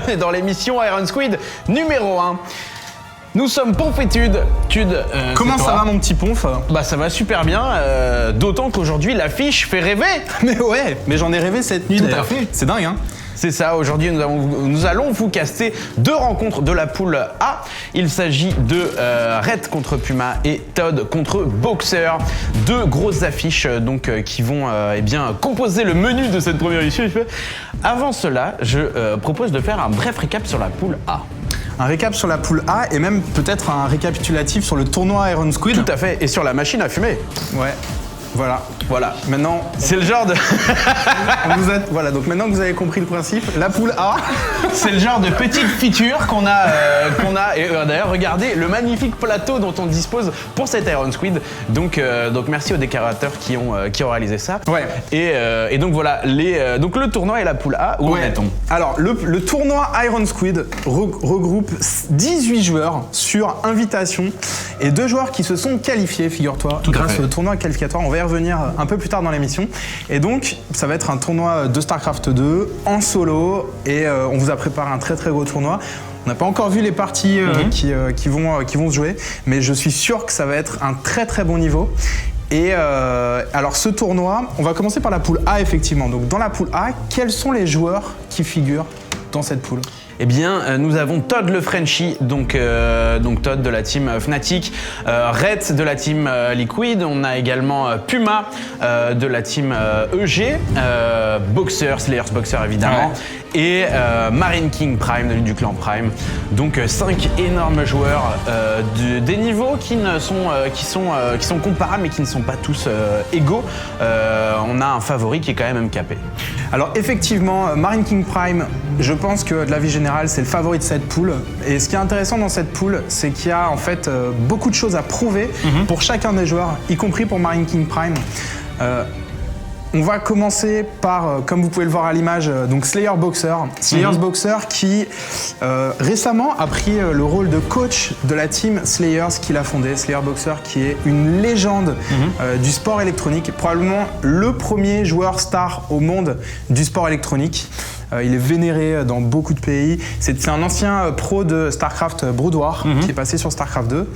bienvenue dans l'émission Iron Squid numéro 1. Nous sommes Ponfétude. Comment ça va mon petit Ponf? Bah ça va super bien, d'autant qu'aujourd'hui l'affiche fait rêver. Mais ouais, mais j'en ai rêvé cette nuit. Tout à fait. C'est dingue hein. C'est ça, aujourd'hui nous allons vous caster deux rencontres de la poule A. Il s'agit de Red contre Puma et Todd contre Boxer. Deux grosses affiches qui vont composer le menu de cette première émission. Avant cela, je propose de faire un bref récap sur la poule A. Un récap sur la poule A et même peut-être un récapitulatif sur le tournoi Iron Squid. Tout à fait, et sur la machine à fumer. Ouais. Voilà. Maintenant, c'est le genre de... Voilà, donc maintenant que vous avez compris le principe, la poule A... c'est le genre de petite feature qu'on a. Et d'ailleurs, regardez le magnifique plateau dont on dispose pour cet Iron Squid. Donc merci aux décorateurs qui ont réalisé ça. Ouais. Et donc voilà, donc le tournoi et la poule A, où en est-on? Alors, le tournoi Iron Squid regroupe 18 joueurs sur invitation et 2 joueurs qui se sont qualifiés, figure-toi, grâce au tournoi qualificatoire. On va y revenir un peu plus tard dans l'émission. Et donc, ça va être un tournoi de StarCraft 2 en solo et on vous a préparé un très très gros tournoi. On n'a pas encore vu les parties qui vont se jouer, mais je suis sûr que ça va être un très très bon niveau. Et alors ce tournoi, on va commencer par la poule A effectivement. Donc dans la poule A, quels sont les joueurs qui figurent dans cette poule? Eh bien, nous avons Todd le Frenchie, donc Todd de la team Fnatic, Red de la team Liquid, on a également Puma de la team EG, Boxer, Slayers Boxer évidemment, et Marine King Prime du clan Prime. Donc 5 énormes joueurs des niveaux qui sont comparables mais qui ne sont pas tous égaux. On a un favori qui est quand même MKP. Alors effectivement, Marine King Prime, je pense que de la vie générale, c'est le favori de cette poule. Et ce qui est intéressant dans cette poule, c'est qu'il y a en fait beaucoup de choses à prouver pour chacun des joueurs, y compris pour Marine King Prime. On va commencer par, comme vous pouvez le voir à l'image, donc Slayer Boxer. Slayers Boxer qui récemment a pris le rôle de coach de la team Slayers qu'il a fondé. Slayer Boxer qui est une légende du sport électronique, probablement le premier joueur star au monde du sport électronique. Il est vénéré dans beaucoup de pays. C'est un ancien pro de StarCraft Brood War qui est passé sur StarCraft 2.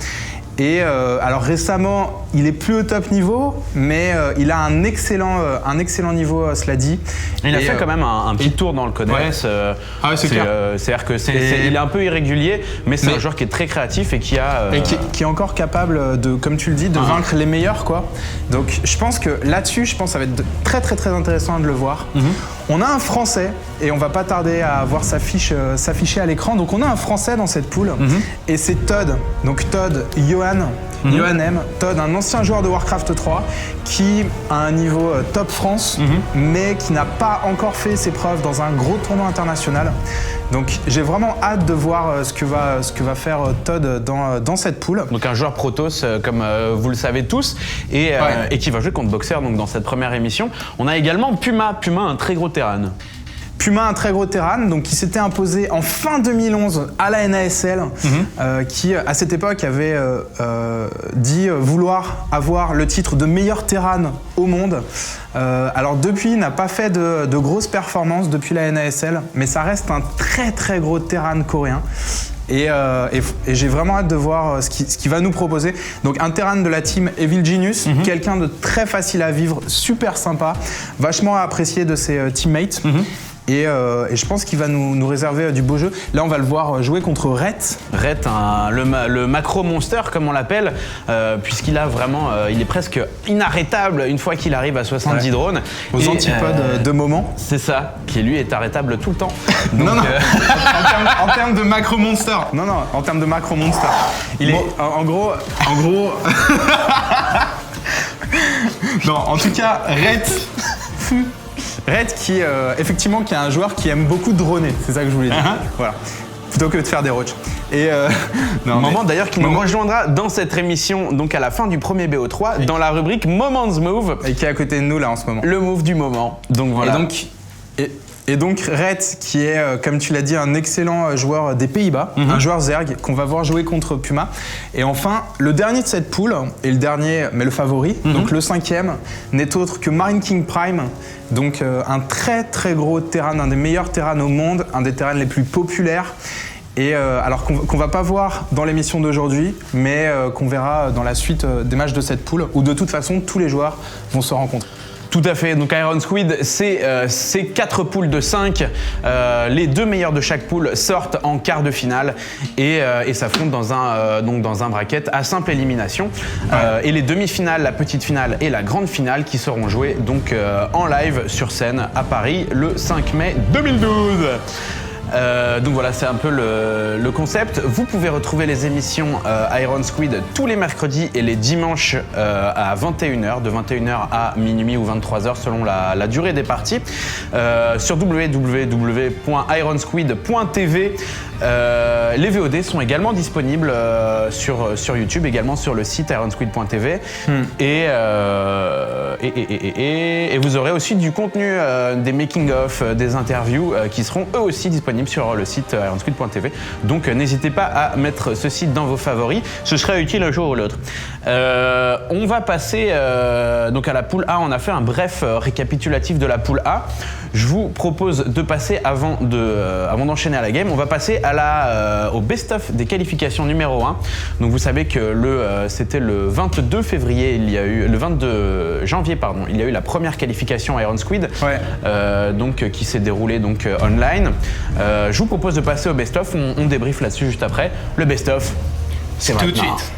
Et alors récemment, il est plus au top niveau, mais il a un excellent niveau, cela dit. Il a fait quand même un petit tour dans le Codex. Ouais. Ah ouais, c'est clair. C'est-à-dire que il est un peu irrégulier, mais c'est un joueur qui est très créatif et qui est encore capable de, comme tu le dis, de vaincre les meilleurs, quoi. Donc je pense que là-dessus, ça va être très très très intéressant de le voir. On a un Français, et on va pas tarder à voir s'afficher à l'écran. Donc on a un Français dans cette poule, et c'est Todd. Donc Todd, Johan M. Todd, un ancien joueur de Warcraft 3 qui a un niveau top France, mais qui n'a pas encore fait ses preuves dans un gros tournoi international. Donc j'ai vraiment hâte de voir ce que va faire Todd dans cette poule. Donc un joueur Protoss, comme vous le savez tous, et qui va jouer contre Boxer donc, dans cette première émission. On a également Puma, un très gros Terran. Puma, un très gros Terran, donc qui s'était imposé en fin 2011 à la NASL, qui à cette époque avait dit vouloir avoir le titre de meilleur Terran au monde. Alors depuis, il n'a pas fait de grosses performances depuis la NASL, mais ça reste un très très gros Terran coréen. Et j'ai vraiment hâte de voir ce qu'il va nous proposer. Donc un Terran de la team Evil Genius, quelqu'un de très facile à vivre, super sympa, vachement apprécié de ses teammates. Et je pense qu'il va nous réserver du beau jeu. Là, on va le voir jouer contre Ret. Ret, le macro monster comme on l'appelle, puisqu'il a vraiment, il est presque inarrêtable une fois qu'il arrive à 70 drones. Aux antipodes de moment. C'est ça, qui lui est arrêtable tout le temps. Donc, non. En termes de macro monster. Non, en termes de macro monster. En gros. Non, en tout cas, Red qui effectivement qui est un joueur qui aime beaucoup droner, c'est ça que je voulais dire. Voilà. Plutôt que de faire des roachs. Et moment d'ailleurs qui nous rejoindra dans cette émission, donc à la fin du premier BO3, dans la rubrique Moments Move. Et qui est à côté de nous là en ce moment. Le move du moment. Donc voilà. Et donc Red, qui est, comme tu l'as dit, un excellent joueur des Pays-Bas, un joueur Zerg qu'on va voir jouer contre Puma. Et enfin, le dernier de cette poule, et le dernier, mais le favori, donc le 5e, n'est autre que Marine King Prime. Donc un très très gros terrain, un des meilleurs terrains au monde, un des terrains les plus populaires. Et alors qu'on va pas voir dans l'émission d'aujourd'hui, mais qu'on verra dans la suite des matchs de cette poule, où de toute façon tous les joueurs vont se rencontrer. Tout à fait, donc Iron Squid, c'est 4 poules de 5. Les 2 meilleurs de chaque poule sortent en quart de finale et s'affrontent dans un bracket à simple élimination. Et les demi-finales, la petite finale et la grande finale qui seront jouées donc, en live sur scène à Paris le 5 mai 2012. Donc voilà, c'est un peu le concept. Vous pouvez retrouver les émissions Iron Squid tous les mercredis et les dimanches à 21h, de 21h à minuit ou 23h selon la durée des parties, sur www.ironsquid.tv. Les VOD sont également disponibles sur YouTube, également sur le site ironsquid.tv. Et vous aurez aussi du contenu, des making-of, des interviews qui seront eux aussi disponibles sur le site ironsquid.tv. Donc n'hésitez pas à mettre ce site dans vos favoris, ce serait utile un jour ou l'autre. On va passer donc à la poule A. On a fait un bref récapitulatif de la poule A. Je vous propose de passer, avant d'enchaîner à la game, on va passer au best-of des qualifications numéro 1. Donc vous savez que c'était le 22 février, le 22 janvier, pardon, il y a eu la première qualification Iron Squid, donc, qui s'est déroulée donc, online. Je vous propose de passer au best-of, on débriefe là-dessus juste après. Le best-of, c'est tout de maintenant. suite.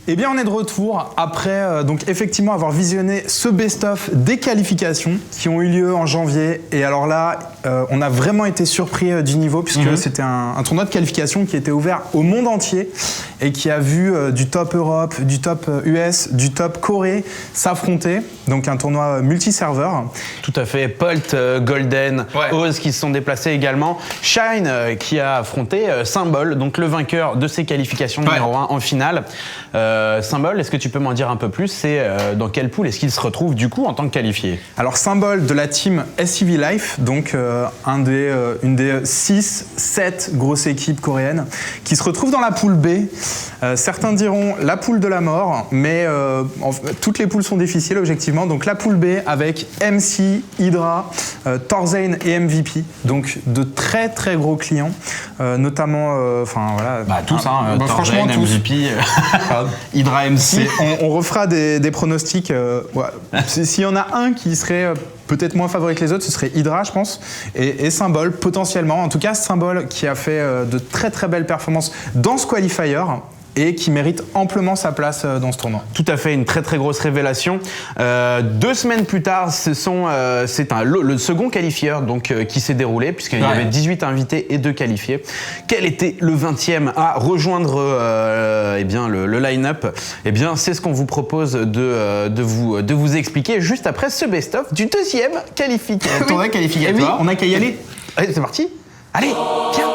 Eh bien, on est de retour après donc effectivement avoir visionné ce best-of des qualifications qui ont eu lieu en janvier. Et alors là, on a vraiment été surpris du niveau puisque c'était un tournoi de qualification qui était ouvert au monde entier et qui a vu du top Europe, du top US, du top Corée s'affronter. Donc un tournoi multi-serveur. Tout à fait. Polt, Golden, Oz qui se sont déplacés également. Shine qui a affronté Symbol, donc le vainqueur de ces qualifications numéro 1 en finale. Symbol, est-ce que tu peux m'en dire un peu plus? C'est dans quelle poule est-ce qu'il se retrouve du coup en tant que qualifié? Alors Symbol de la team SCV Life, donc une des 6-7 grosses équipes coréennes qui se retrouve dans la poule B. Certains diront la poule de la mort, mais toutes les poules sont difficiles objectivement. Donc la poule B avec MC, Hydra, Torzane et MVP, donc de très très gros clients, notamment, tous, franchement Torzane, tous. MVP, Hydra, MC. On refera des pronostics. S'il y en a un qui serait peut-être moins favori que les autres, ce serait Hydra, je pense, et Symbol, potentiellement. En tout cas, Symbol qui a fait de très très belles performances dans ce qualifier et qui mérite amplement sa place dans ce tournoi. Tout à fait, une très très grosse révélation. 2 semaines plus tard, c'est le second qualifieur donc, qui s'est déroulé, puisqu'il y avait 18 invités et 2 qualifiés. Quel était le 20e à rejoindre le line-up? C'est ce qu'on vous propose de vous expliquer juste après ce best-of du deuxième tournoi qualificatoire. On n'a qu'à y aller. Allez, c'est parti. Allez, viens.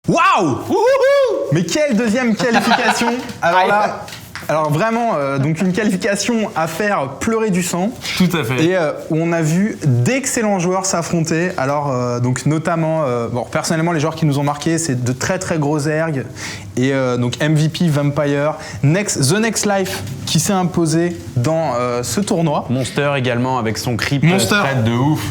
Waouh! Mais quelle deuxième qualification! Alors vraiment, donc une qualification à faire pleurer du sang. Tout à fait. Et où on a vu d'excellents joueurs s'affronter. Alors donc notamment, personnellement les joueurs qui nous ont marqués, c'est de très très gros ergs. Et donc MVP, Vampire, The Next Life qui s'est imposé dans ce tournoi. Monster également avec son creep spread de ouf.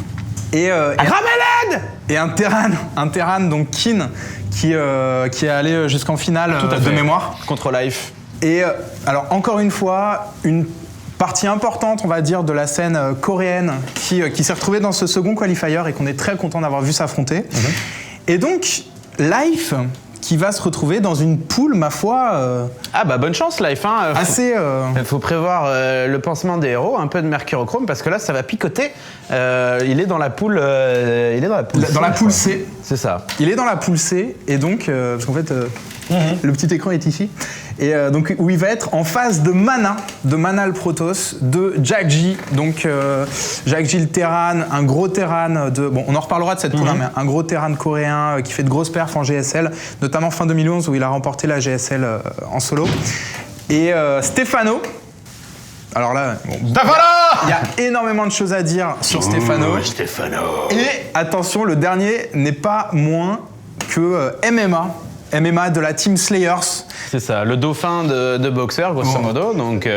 Et un Terran donc Kin qui est allé jusqu'en finale de mémoire contre Life. Et alors encore une fois, une partie importante, on va dire, de la scène coréenne qui s'est retrouvée dans ce second qualifier et qu'on est très content d'avoir vu s'affronter. Et donc Life qui va se retrouver dans une poule, ma foi. Bonne chance, Life. Il faut prévoir le pansement des héros, un peu de mercurochrome, parce que là, ça va picoter. Il est dans la poule. Dans la poule C. C'est ça. Il est dans la poule C, et donc, parce qu'en fait, le petit écran est ici. Et donc, où il va être en face de Mana le Protoss, de Jack G. Donc, Jack G le Terran, un gros Terran on en reparlera de cette poule, mais un gros Terran coréen qui fait de grosses perfs en GSL, notamment fin 2011 où il a remporté la GSL en solo. Et Stefano. Alors là, il y a énormément de choses à dire sur Stefano. Et attention, le dernier n'est pas moins que MMA de la Team Slayers. C'est ça, le dauphin de boxeur, grosso modo. Donc,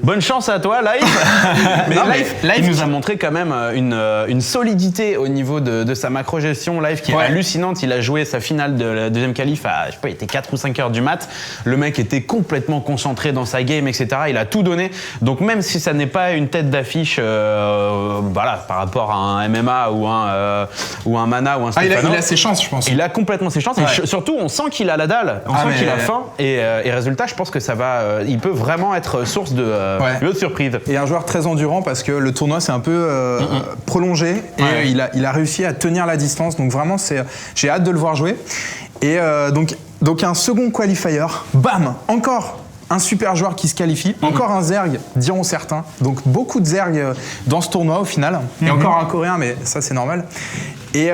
Bonne chance à toi, Life. Mais Life nous a montré quand même une solidité au niveau de sa macro-gestion. Life qui est hallucinante. Il a joué sa finale de la deuxième qualif à, je sais pas, il était 4 ou 5 heures du mat. Le mec était complètement concentré dans sa game, etc. Il a tout donné. Donc même si ça n'est pas une tête d'affiche, voilà, par rapport à un MMA ou un Mana ou un Stefano. Il a ses chances, je pense. Il a complètement ses chances. Et surtout, on sent qu'il a la dalle. On sent qu'il a faim. Et résultat, je pense que ça va. Il peut vraiment être source de surprise. Et un joueur très endurant parce que le tournoi s'est un peu prolongé et il a réussi à tenir la distance. Donc vraiment, j'ai hâte de le voir jouer. Et donc un second qualifier, bam, encore un super joueur qui se qualifie, encore un Zerg, diront certains. Donc beaucoup de Zerg dans ce tournoi au final. Et encore un Coréen, mais ça c'est normal. Et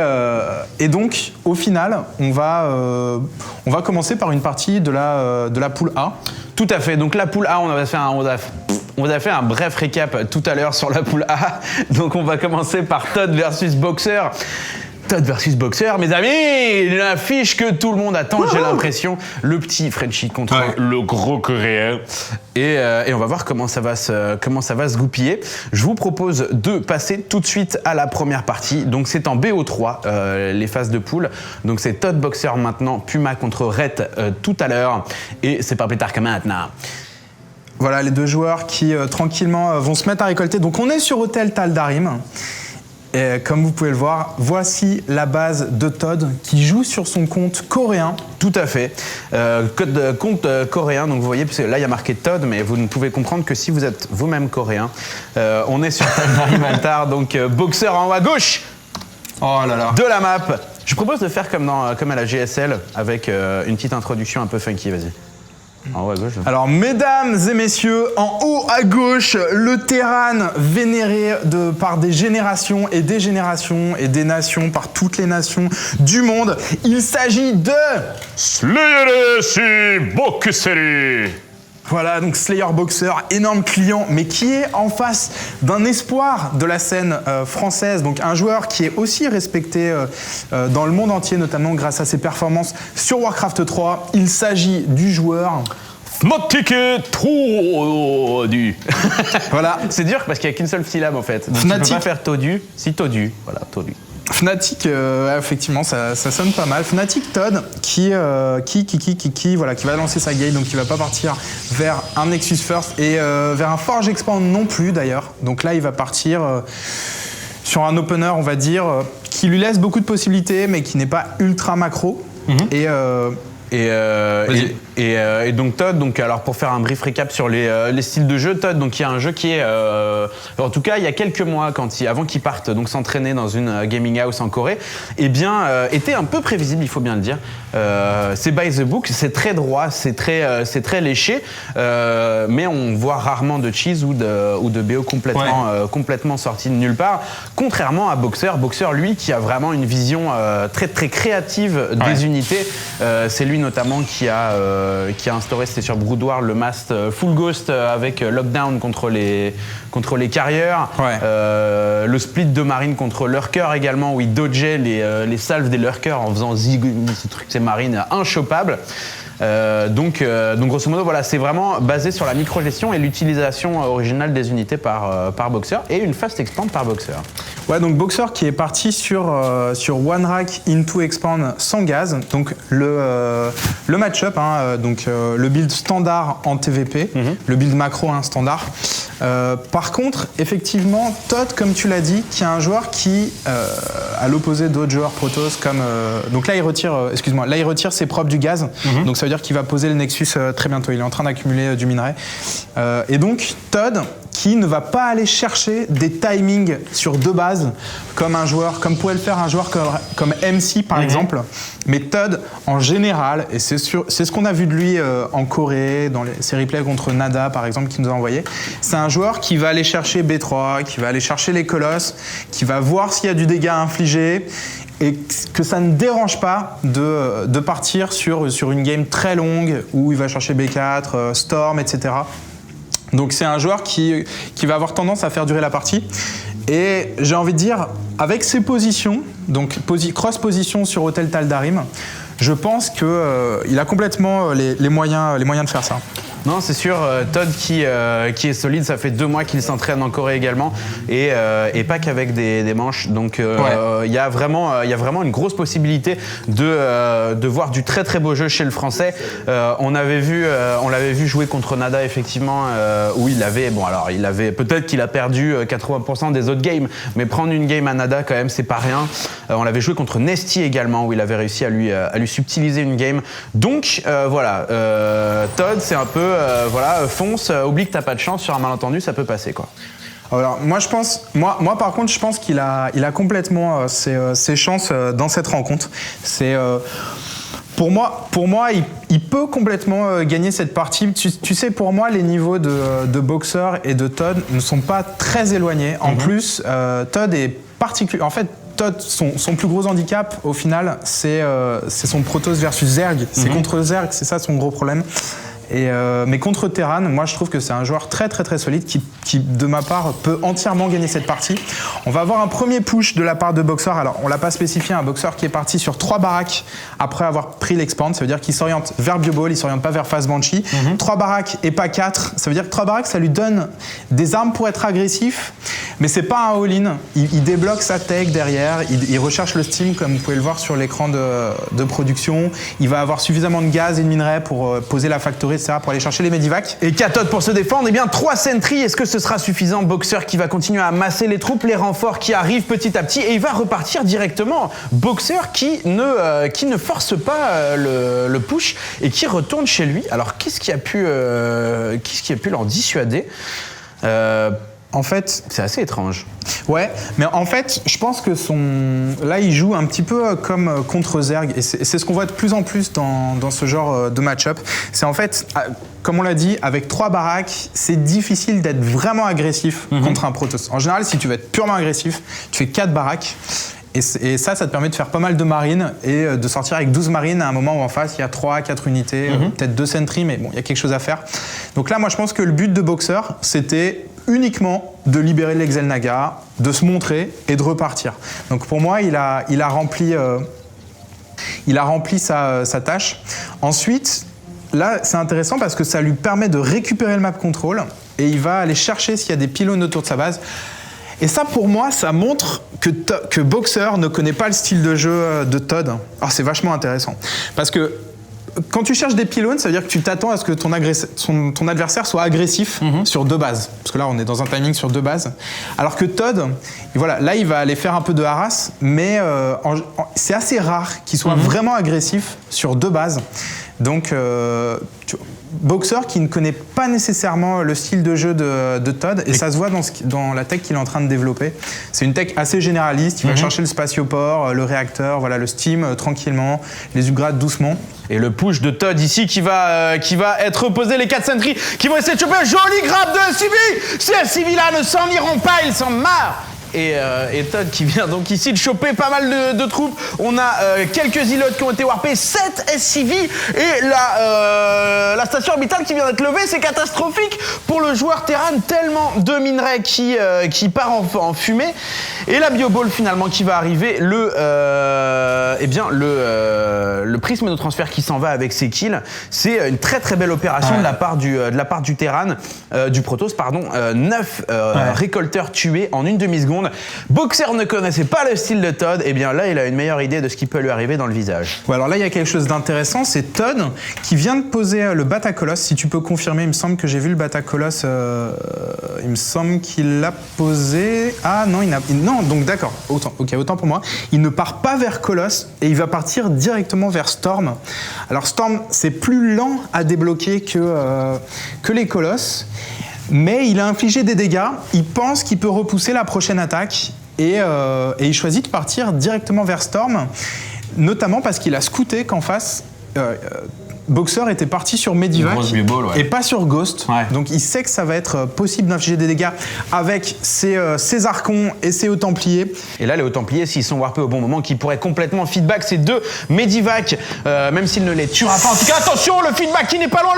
donc au final, on va commencer par une partie de la poule A. Tout à fait. Donc la poule A, on a fait un bref récap tout à l'heure sur la poule A. Donc on va commencer par Todd versus Boxer. Todd versus Boxer, mes amis, l'affiche que tout le monde attend, j'ai l'impression. Le petit Frenchie contre le gros Coréen. Et on va voir comment ça va se goupiller. Je vous propose de passer tout de suite à la première partie. Donc c'est en BO3, les phases de poule. Donc c'est Todd Boxer maintenant, Puma contre Red tout à l'heure. Et c'est pas plus tard que maintenant. Voilà les deux joueurs qui tranquillement vont se mettre à récolter. Donc on est sur Hôtel Taldarim. Et comme vous pouvez le voir, voici la base de Todd qui joue sur son compte coréen. Tout à fait. Compte coréen, donc vous voyez, parce que là il y a marqué Todd, mais vous ne pouvez comprendre que si vous êtes vous-même coréen. On est sur Taldarim Altar, donc Boxer en haut à gauche de la map. Je propose de faire comme à la GSL avec une petite introduction un peu funky, vas-y. En haut à gauche. Alors, mesdames et messieurs, en haut à gauche, le Terran vénéré par des générations et des nations, par toutes les nations du monde. Il s'agit de Slayer Boxer. Voilà, donc Slayer Boxer, énorme client, mais qui est en face d'un espoir de la scène française. Donc un joueur qui est aussi respecté dans le monde entier, notamment grâce à ses performances sur Warcraft 3. Il s'agit du joueur... Fnatic Todu. Voilà. C'est dur parce qu'il n'y a qu'une seule syllabe en fait. Donc Fnatic. Tu peux pas faire Todu, si Todu. Voilà, Todu. Fnatic, effectivement, ça sonne pas mal. Fnatic Todd qui va lancer sa game, donc il va pas partir vers un Nexus First et vers un Forge Expand non plus d'ailleurs. Donc là, il va partir sur un opener, on va dire, qui lui laisse beaucoup de possibilités, mais qui n'est pas ultra macro. Et donc Todd, alors pour faire un brief récap sur les styles de jeu, Todd, donc il y a un jeu qui est, en tout cas il y a quelques mois, avant qu'il parte donc s'entraîner dans une gaming house en Corée, était un peu prévisible, il faut bien le dire. C'est by the book, c'est très droit, c'est très léché, mais on voit rarement de cheese ou de BO complètement sorti de nulle part. Contrairement à Boxer, lui qui a vraiment une vision très très créative des unités. C'est lui notamment qui a instauré, c'était sur Brood War, le mast full ghost avec lockdown contre les carrières, le split de marine contre lurker également, où il dodgeait les salves des lurkers en faisant ces marines inchopables. Donc grosso modo, voilà, c'est vraiment basé sur la micro-gestion et l'utilisation originale des unités par Boxer et une fast expand par Boxer. Ouais, donc Boxer qui est parti sur One Rack into Expand sans gaz, donc le match-up, le build standard en TVP, le build macro standard. Par contre, effectivement, Todd, comme tu l'as dit, qui est un joueur qui, à l'opposé d'autres joueurs Protoss, comme donc là il retire ses propres du gaz, donc ça veut dire qu'il va poser le Nexus très bientôt. Il est en train d'accumuler du minerai, et donc Todd qui ne va pas aller chercher des timings sur deux bases comme pourrait le faire un joueur comme MC par exemple, mais Todd en général, et c'est ce qu'on a vu de lui en Corée, dans ses replays contre Nada par exemple qu'il nous a envoyé, c'est un joueur qui va aller chercher B3, qui va aller chercher les colosses, qui va voir s'il y a du dégât à infliger, et que ça ne dérange pas de partir sur une game très longue où il va chercher B4, Storm, etc. Donc c'est un joueur qui va avoir tendance à faire durer la partie. Et j'ai envie de dire, avec ses positions, donc cross-position sur Hôtel Taldarim, je pense qu'il a complètement les moyens de faire ça. Non, c'est sûr, Todd qui est solide, ça fait 2 mois qu'il s'entraîne en Corée également et pas qu'avec des manches. Donc il y a vraiment une grosse possibilité de voir du très très beau jeu chez le Français. On l'avait vu jouer contre Nada effectivement où il avait peut-être qu'il a perdu 80% des autres games, mais prendre une game à Nada quand même c'est pas rien. On l'avait joué contre Nesty également où il avait réussi à lui subtiliser une game. Donc voilà, Todd c'est un peu fonce, oublie que t'as pas de chance sur un malentendu, ça peut passer quoi. Alors moi par contre je pense qu'il a complètement ses chances dans cette rencontre. C'est pour moi il peut complètement gagner cette partie. Tu sais, pour moi les niveaux de Boxer et de Todd ne sont pas très éloignés. En plus Todd est particulier. En fait Todd, son plus gros handicap au final c'est son Protoss versus Zerg. C'est contre Zerg, c'est ça son gros problème. Mais contre Terran, moi je trouve que c'est un joueur très très très solide qui de ma part peut entièrement gagner cette partie. On va avoir un premier push de la part de Boxer. Alors on l'a pas spécifié, un Boxer qui est parti sur 3 baraques après avoir pris l'expand. Ça veut dire qu'il s'oriente vers Bioball, il s'oriente pas vers Fast Banshee. 3 baraques et pas 4. Ça veut dire que 3 baraques ça lui donne des armes pour être agressif, mais c'est pas un all-in. Il débloque sa tech derrière, il recherche le steam comme vous pouvez le voir sur l'écran de production. Il va avoir suffisamment de gaz et de minerais pour poser la factory, pour aller chercher les Medivac. Et Todd pour se défendre, eh bien 3 sentries, est-ce que ce sera suffisant? Boxer qui va continuer à amasser les troupes, les renforts qui arrivent petit à petit et il va repartir directement. Boxer qui ne force pas le push et qui retourne chez lui. Alors qu'est-ce qui a pu l'en dissuader? En fait, c'est assez étrange. Ouais, mais en fait, je pense que là, il joue un petit peu comme contre Zerg, et c'est ce qu'on voit de plus en plus dans ce genre de match-up. C'est en fait, comme on l'a dit, avec 3 baraques, c'est difficile d'être vraiment agressif contre un Protoss. En général, si tu veux être purement agressif, tu fais 4 baraques. Et ça te permet de faire pas mal de marines et de sortir avec 12 marines à un moment où en face il y a 3-4 unités, peut-être 2 sentries, mais bon, il y a quelque chose à faire. Donc là, moi je pense que le but de Boxer, c'était uniquement de libérer l'Exelnaga, de se montrer et de repartir. Donc pour moi, il a rempli sa tâche. Ensuite, là, c'est intéressant parce que ça lui permet de récupérer le map control et il va aller chercher s'il y a des pylônes autour de sa base. Et ça, pour moi, ça montre que Boxer ne connaît pas le style de jeu de Todd. Alors, c'est vachement intéressant. Parce que quand tu cherches des pylônes, ça veut dire que tu t'attends à ce que ton adversaire soit agressif sur 2 bases. Parce que là, on est dans un timing sur 2 bases. Alors que Todd, voilà, là, il va aller faire un peu de harass, mais c'est assez rare qu'il soit vraiment agressif sur 2 bases. Donc, Boxer qui ne connaît pas nécessairement le style de jeu de Todd, et ça se voit dans la tech qu'il est en train de développer. C'est une tech assez généraliste, il va chercher le spatioport, le réacteur, voilà, le steam tranquillement, les upgrades doucement. Et le push de Todd ici qui va être reposé, les 4 sentries qui vont essayer de choper un joli grab de SCV. Ces SCV là ne s'en iront pas, ils s'en marrent. Et Todd qui vient donc ici de choper pas mal de troupes. On a quelques îlots qui ont été warpés, 7 SCV et la station orbitale qui vient d'être levée. C'est catastrophique pour le joueur Terran, tellement de minerais qui part en fumée. Et la bioball finalement qui va arriver, le prisme de transfert qui s'en va avec ses kills. C'est une très très belle opération de la part du Terran, du Protoss, pardon. 9 récolteurs tués en une demi-seconde. Boxer ne connaissait pas le style de Todd, et bien là il a une meilleure idée de ce qui peut lui arriver dans le visage. Ouais, alors là il y a quelque chose d'intéressant, c'est Todd qui vient de poser le Batacoloss. Si tu peux confirmer, il me semble que j'ai vu le Batacoloss, il me semble qu'il l'a posé. Ah non, non, donc d'accord, autant pour moi. Il ne part pas vers Coloss et il va partir directement vers Storm. Alors Storm, c'est plus lent à débloquer que les Colosses. Mais il a infligé des dégâts, il pense qu'il peut repousser la prochaine attaque et il choisit de partir directement vers Storm, notamment parce qu'il a scouté qu'en face, Boxer était parti sur Medivac et pas sur Ghost. Ouais. Donc il sait que ça va être possible d'infliger des dégâts avec ses Archons et ses Hauts-Templiers. Et là, les Hauts-Templiers, s'ils sont warpés au bon moment, qui pourraient complètement feedback ces 2 Medivac, même s'il ne les tuera pas. En tout cas, attention, le feedback qui n'est pas loin,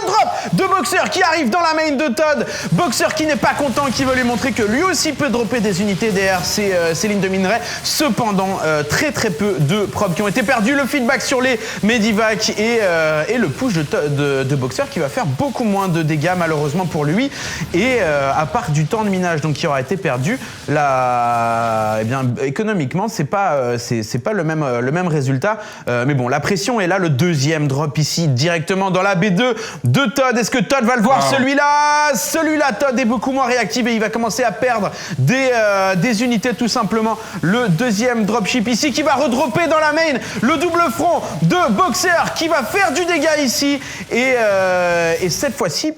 le drop de Boxer qui arrive dans la main de Todd. Boxer qui n'est pas content, qui veut lui montrer que lui aussi peut dropper des unités derrière ses lignes de minerais. Cependant, très peu de probes qui ont été perdus. Le feedback sur les Medivac et le push de Boxer qui va faire beaucoup moins de dégâts malheureusement pour lui. Et à part du temps de minage donc qui aura été perdu, là, eh bien, économiquement, c'est pas le même résultat. Mais bon, la pression est là. Le deuxième drop ici directement dans la B2 de Todd. Est-ce que Todd va le voir celui-là? Celui-là, Todd est beaucoup moins réactif et il va commencer à perdre des unités tout simplement. Le deuxième dropship ici qui va redropper dans la main. Le double front de Boxer qui va faire du dégât ici. Et cette fois-ci...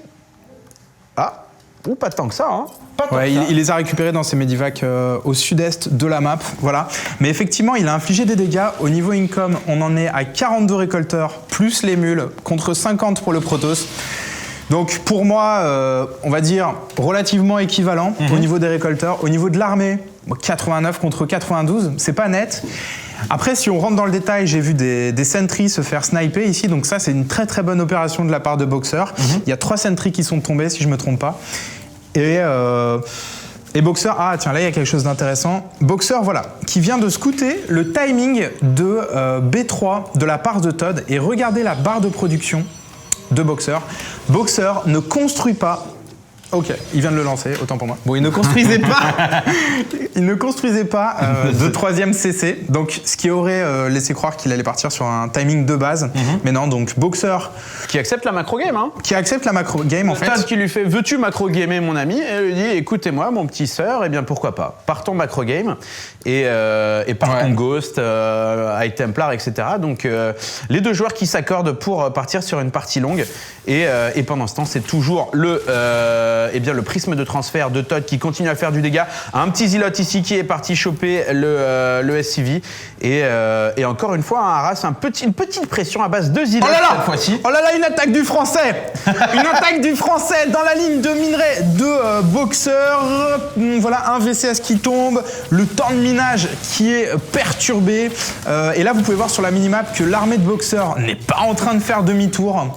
Ah, ou pas tant que ça, hein. Ouais, il les a récupérés dans ses Medivac au sud-est de la map, voilà. Mais effectivement, il a infligé des dégâts. Au niveau income, on en est à 42 récolteurs, plus les mules, contre 50 pour le Protoss. Donc pour moi, on va dire relativement équivalent au niveau des récolteurs. Au niveau de l'armée, 89 contre 92, c'est pas net. Après, si on rentre dans le détail, j'ai vu des sentries se faire sniper ici, donc ça c'est une très bonne opération de la part de Boxer. Il y a 3 sentries qui sont tombés, si je me trompe pas. Et Boxer, ah tiens, là il y a quelque chose d'intéressant. Boxer, voilà, qui vient de scouter le timing de B3 de la part de Todd. Et regardez la barre de production de Boxer. Boxer ne construit pas. Ok, il vient de le lancer, autant pour moi. Bon, il ne construisait pas, de 3e CC, donc ce qui aurait laissé croire qu'il allait partir sur un timing de base. Mais non, donc Boxer... Qui accepte la macro game, hein. Qui accepte la macro game, en fait. Todd qui lui fait « Veux-tu macro gamer, mon ami ?» Et lui dit « Écoutez-moi, mon petit sœur, eh bien pourquoi pas. Partons macro game. » Et partons Ghost, High Templar, etc. Donc les deux joueurs qui s'accordent pour partir sur une partie longue. Et pendant ce temps, c'est toujours le prisme de transfert de Todd qui continue à faire du dégât. Un petit Zilot ici qui est parti choper le SCV. Et encore une fois, un Arras, une petite pression à base de Zilot cette fois-ci. Oh là là, une attaque du français. Une attaque du français dans la ligne de minerai de Boxer. Voilà, un VCS qui tombe. Le temps de minage qui est perturbé. Et là, vous pouvez voir sur la minimap que l'armée de Boxer n'est pas en train de faire demi-tour.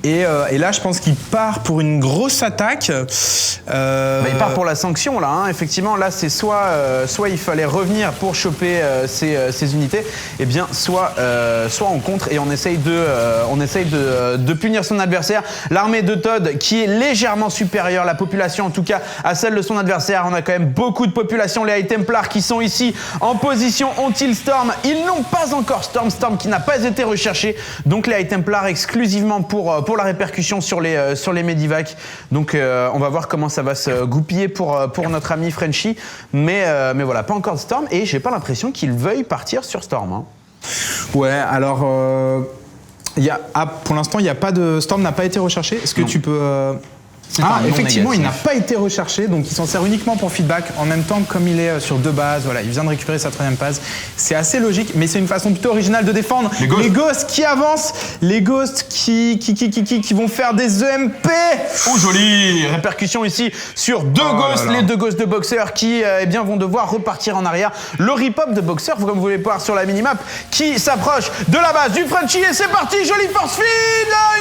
Et là, je pense qu'il part pour une grosse attaque. Il part pour la sanction, là. Hein. Effectivement, là, c'est soit il fallait revenir pour choper ces unités, et bien soit on contre et on essaye de punir son adversaire. L'armée de Todd qui est légèrement supérieure, la population en tout cas, à celle de son adversaire. On a quand même beaucoup de population. Les High Templars qui sont ici en position ont-ils Storm? Ils n'ont pas encore Storm qui n'a pas été recherché. Donc les High Templars exclusivement pour la répercussion sur les Medivac. Donc on va voir comment ça va se goupiller pour notre ami Frenchy. Mais voilà, pas encore de Storm et j'ai pas l'impression qu'il veuille partir sur Storm. Hein. Ouais, alors pour l'instant, il n'y a pas de Storm n'a pas été recherché. Est-ce que tu peux effectivement, il n'a pas été recherché, donc il s'en sert uniquement pour feedback. En même temps, comme il est sur 2 bases, voilà, il vient de récupérer sa 3e base. C'est assez logique, mais c'est une façon plutôt originale de défendre. Les Ghosts qui avancent, les Ghosts qui vont faire des EMP. Oh joli répercussion ici sur 2 Ghosts, les 2 Ghosts de Boxer qui vont devoir repartir en arrière. Le rip-up de Boxer, comme vous pouvez voir sur la minimap, qui s'approche de la base du Frenchy et c'est parti, joli force feed,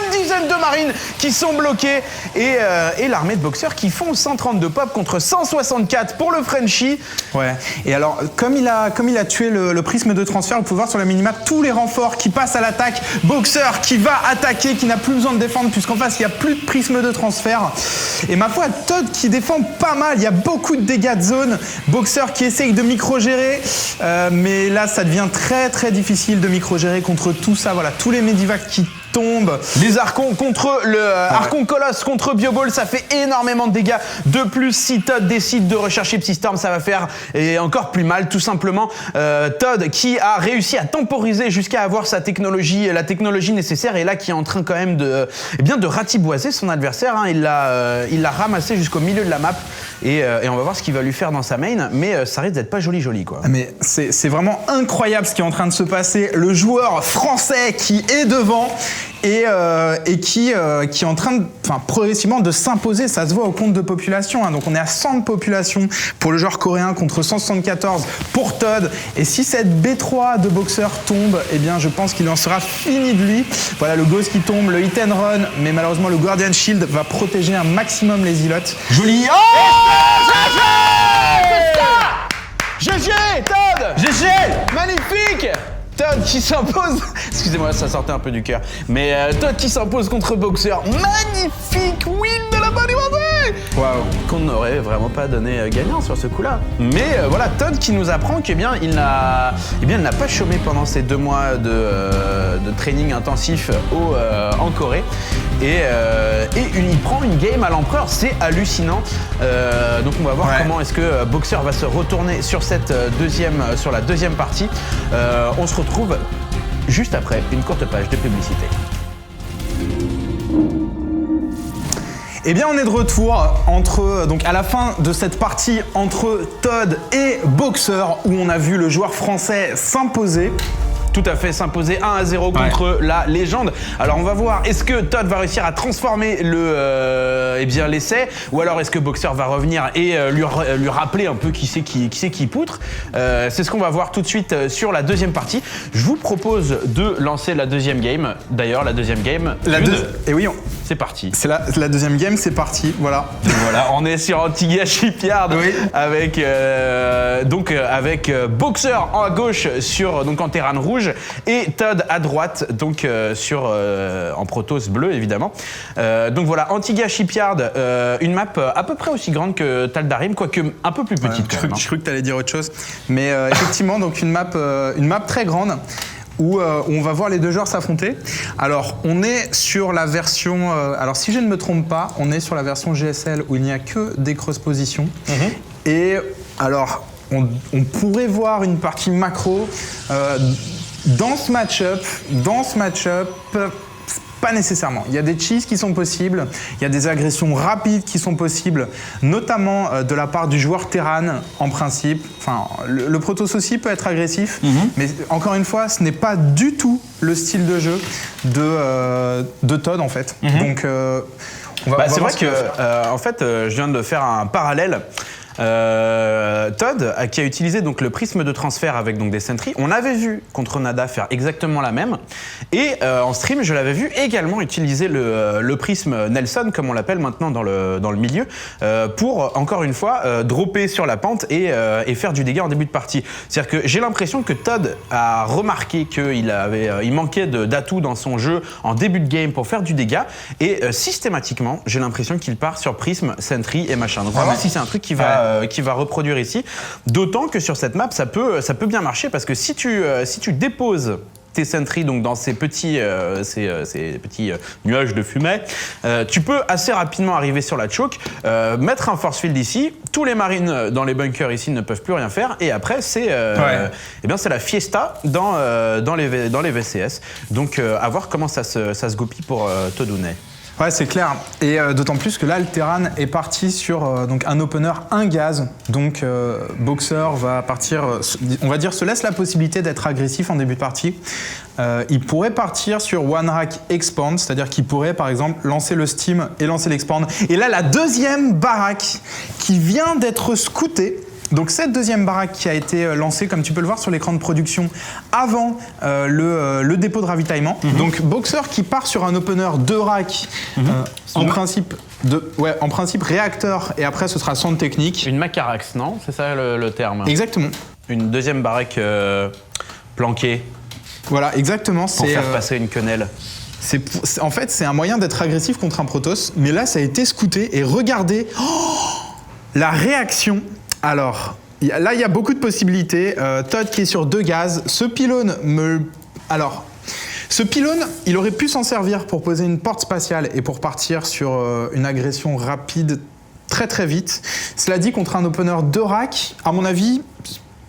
une dizaine de marines qui sont bloquées et l'armée de Boxer qui font 132 pop contre 164 pour le Frenchy. Ouais. Et alors, comme il a tué le prisme de transfert, vous pouvez voir sur la minimap tous les renforts qui passent à l'attaque. Boxer qui va attaquer, qui n'a plus besoin de défendre puisqu'en face il n'y a plus de prisme de transfert. Et ma foi, Todd qui défend pas mal. Il y a beaucoup de dégâts de zone. Boxer qui essaye de micro-gérer, mais là ça devient très difficile de micro-gérer contre tout ça. Voilà, tous les Medivac qui tombent. Les Archons contre le Archon Colosse contre Bioball, ça fait énormément de dégâts. De plus, si Todd décide de rechercher Psystorm, ça va faire encore plus mal, tout simplement. Todd qui a réussi à temporiser jusqu'à avoir la technologie nécessaire, et là qui est en train quand même de ratiboiser son adversaire. Hein. Il l'a ramassé jusqu'au milieu de la map, et on va voir ce qu'il va lui faire dans sa main, mais ça risque d'être pas joli quoi. Mais c'est vraiment incroyable ce qui est en train de se passer. Le joueur français qui est devant. et qui est en train progressivement de s'imposer. Ça se voit au compte de population, hein. Donc on est à 100 de population pour le joueur coréen contre 174 pour Todd. Et si cette B3 de boxeur tombe, eh bien je pense qu'il en sera fini de lui. Voilà le Ghost qui tombe, le hit and run, mais malheureusement le Guardian Shield va protéger un maximum les ilotes. Joli. Oh GG Todd. GG. Magnifique. Todd qui s'impose. Excusez-moi, ça sortait un peu du cœur. Mais Todd qui s'impose contre Boxer. Magnifique win de la bonne André. Waouh. Qu'on n'aurait vraiment pas donné gagnant sur ce coup-là. Mais voilà, Todd qui nous apprend qu'il n'a pas chômé pendant ces 2 mois de training intensif en Corée. Et il prend une game à l'empereur, c'est hallucinant. Donc on va voir comment est-ce que Boxer va se retourner sur sur la deuxième partie. On se retrouve juste après une courte page de publicité. Eh bien, on est de retour donc à la fin de cette partie entre Todd et Boxer, où on a vu le joueur français s'imposer. Tout à fait, s'imposer 1-0 contre la légende. Alors on va voir, est-ce que Todd va réussir à transformer l'essai, ou alors est-ce que Boxer va revenir et lui rappeler un peu qui c'est qui poutre. C'est ce qu'on va voir tout de suite sur la deuxième partie. Je vous propose de lancer la deuxième game. D'ailleurs, la deuxième game. Et oui, c'est parti. C'est la deuxième game, c'est parti. Voilà. Voilà, on est sur Antigua Shipyard avec Boxer à gauche en terrain rouge et Todd à droite en Protoss bleu évidemment. Donc voilà, Antigua Shipyard, une map à peu près aussi grande que Tal'Darim, quoique un peu plus petite. Je crois que tu allais dire autre chose, mais effectivement donc une map très grande. Où on va voir les deux joueurs s'affronter. Alors, on est sur la version... alors, si je ne me trompe pas, on est sur la version GSL où il n'y a que des cross-positions. Et alors, on pourrait voir une partie macro dans ce match-up. Pas nécessairement. Il y a des cheese qui sont possibles, il y a des agressions rapides qui sont possibles, notamment de la part du joueur Terran en principe. Enfin, le Protoss aussi peut être agressif, mais encore une fois, ce n'est pas du tout le style de jeu de Todd en fait. Donc, c'est vrai que en fait, je viens de faire un parallèle. Todd, qui a utilisé donc le prisme de transfert avec donc des sentries. On avait vu contre Nada faire exactement la même. Et en stream, je l'avais vu également utiliser le prisme Nelson, comme on l'appelle maintenant dans le milieu, pour encore une fois dropper sur la pente et faire du dégât en début de partie. C'est-à-dire que j'ai l'impression que Todd a remarqué qu'il manquait d'atouts dans son jeu en début de game pour faire du dégât. Et systématiquement, j'ai l'impression qu'il part sur prisme, sentry et machin. Donc on va voir si c'est un truc qui va reproduire ici. D'autant que sur cette map, ça peut bien marcher parce que si tu déposes tes sentries donc dans ces petits nuages de fumée, tu peux assez rapidement arriver sur la choke, mettre un force field ici, tous les marines dans les bunkers ici ne peuvent plus rien faire et après c'est la fiesta dans les VCS. Donc à voir comment ça se goupille pour Todunay. Ouais, c'est clair. Et d'autant plus que là, le Terran est parti sur donc un opener 1 gaz. Donc Boxer va partir, on va dire, se laisse la possibilité d'être agressif en début de partie. Il pourrait partir sur One Rack Expand, c'est-à-dire qu'il pourrait par exemple lancer le Steam et lancer l'Expand. Et là, la deuxième baraque qui vient d'être scoutée. Donc cette deuxième baraque qui a été lancée, comme tu peux le voir sur l'écran de production, avant le dépôt de ravitaillement. Donc Boxer qui part sur un opener 2 racks, en principe réacteur, et après ce sera centre technique. Une Macarax, non? C'est ça le terme? Exactement. Une deuxième baraque planquée. Voilà, exactement. Pour faire passer une quenelle. En fait, c'est un moyen d'être agressif contre un Protoss, mais là, ça a été scouté, et regardez la réaction. Alors, là, il y a beaucoup de possibilités. Todd qui est sur 2 gaz. Ce pylône il aurait pu s'en servir pour poser une porte spatiale et pour partir sur une agression rapide très très vite. Cela dit, contre un opener 2 racks, à mon avis,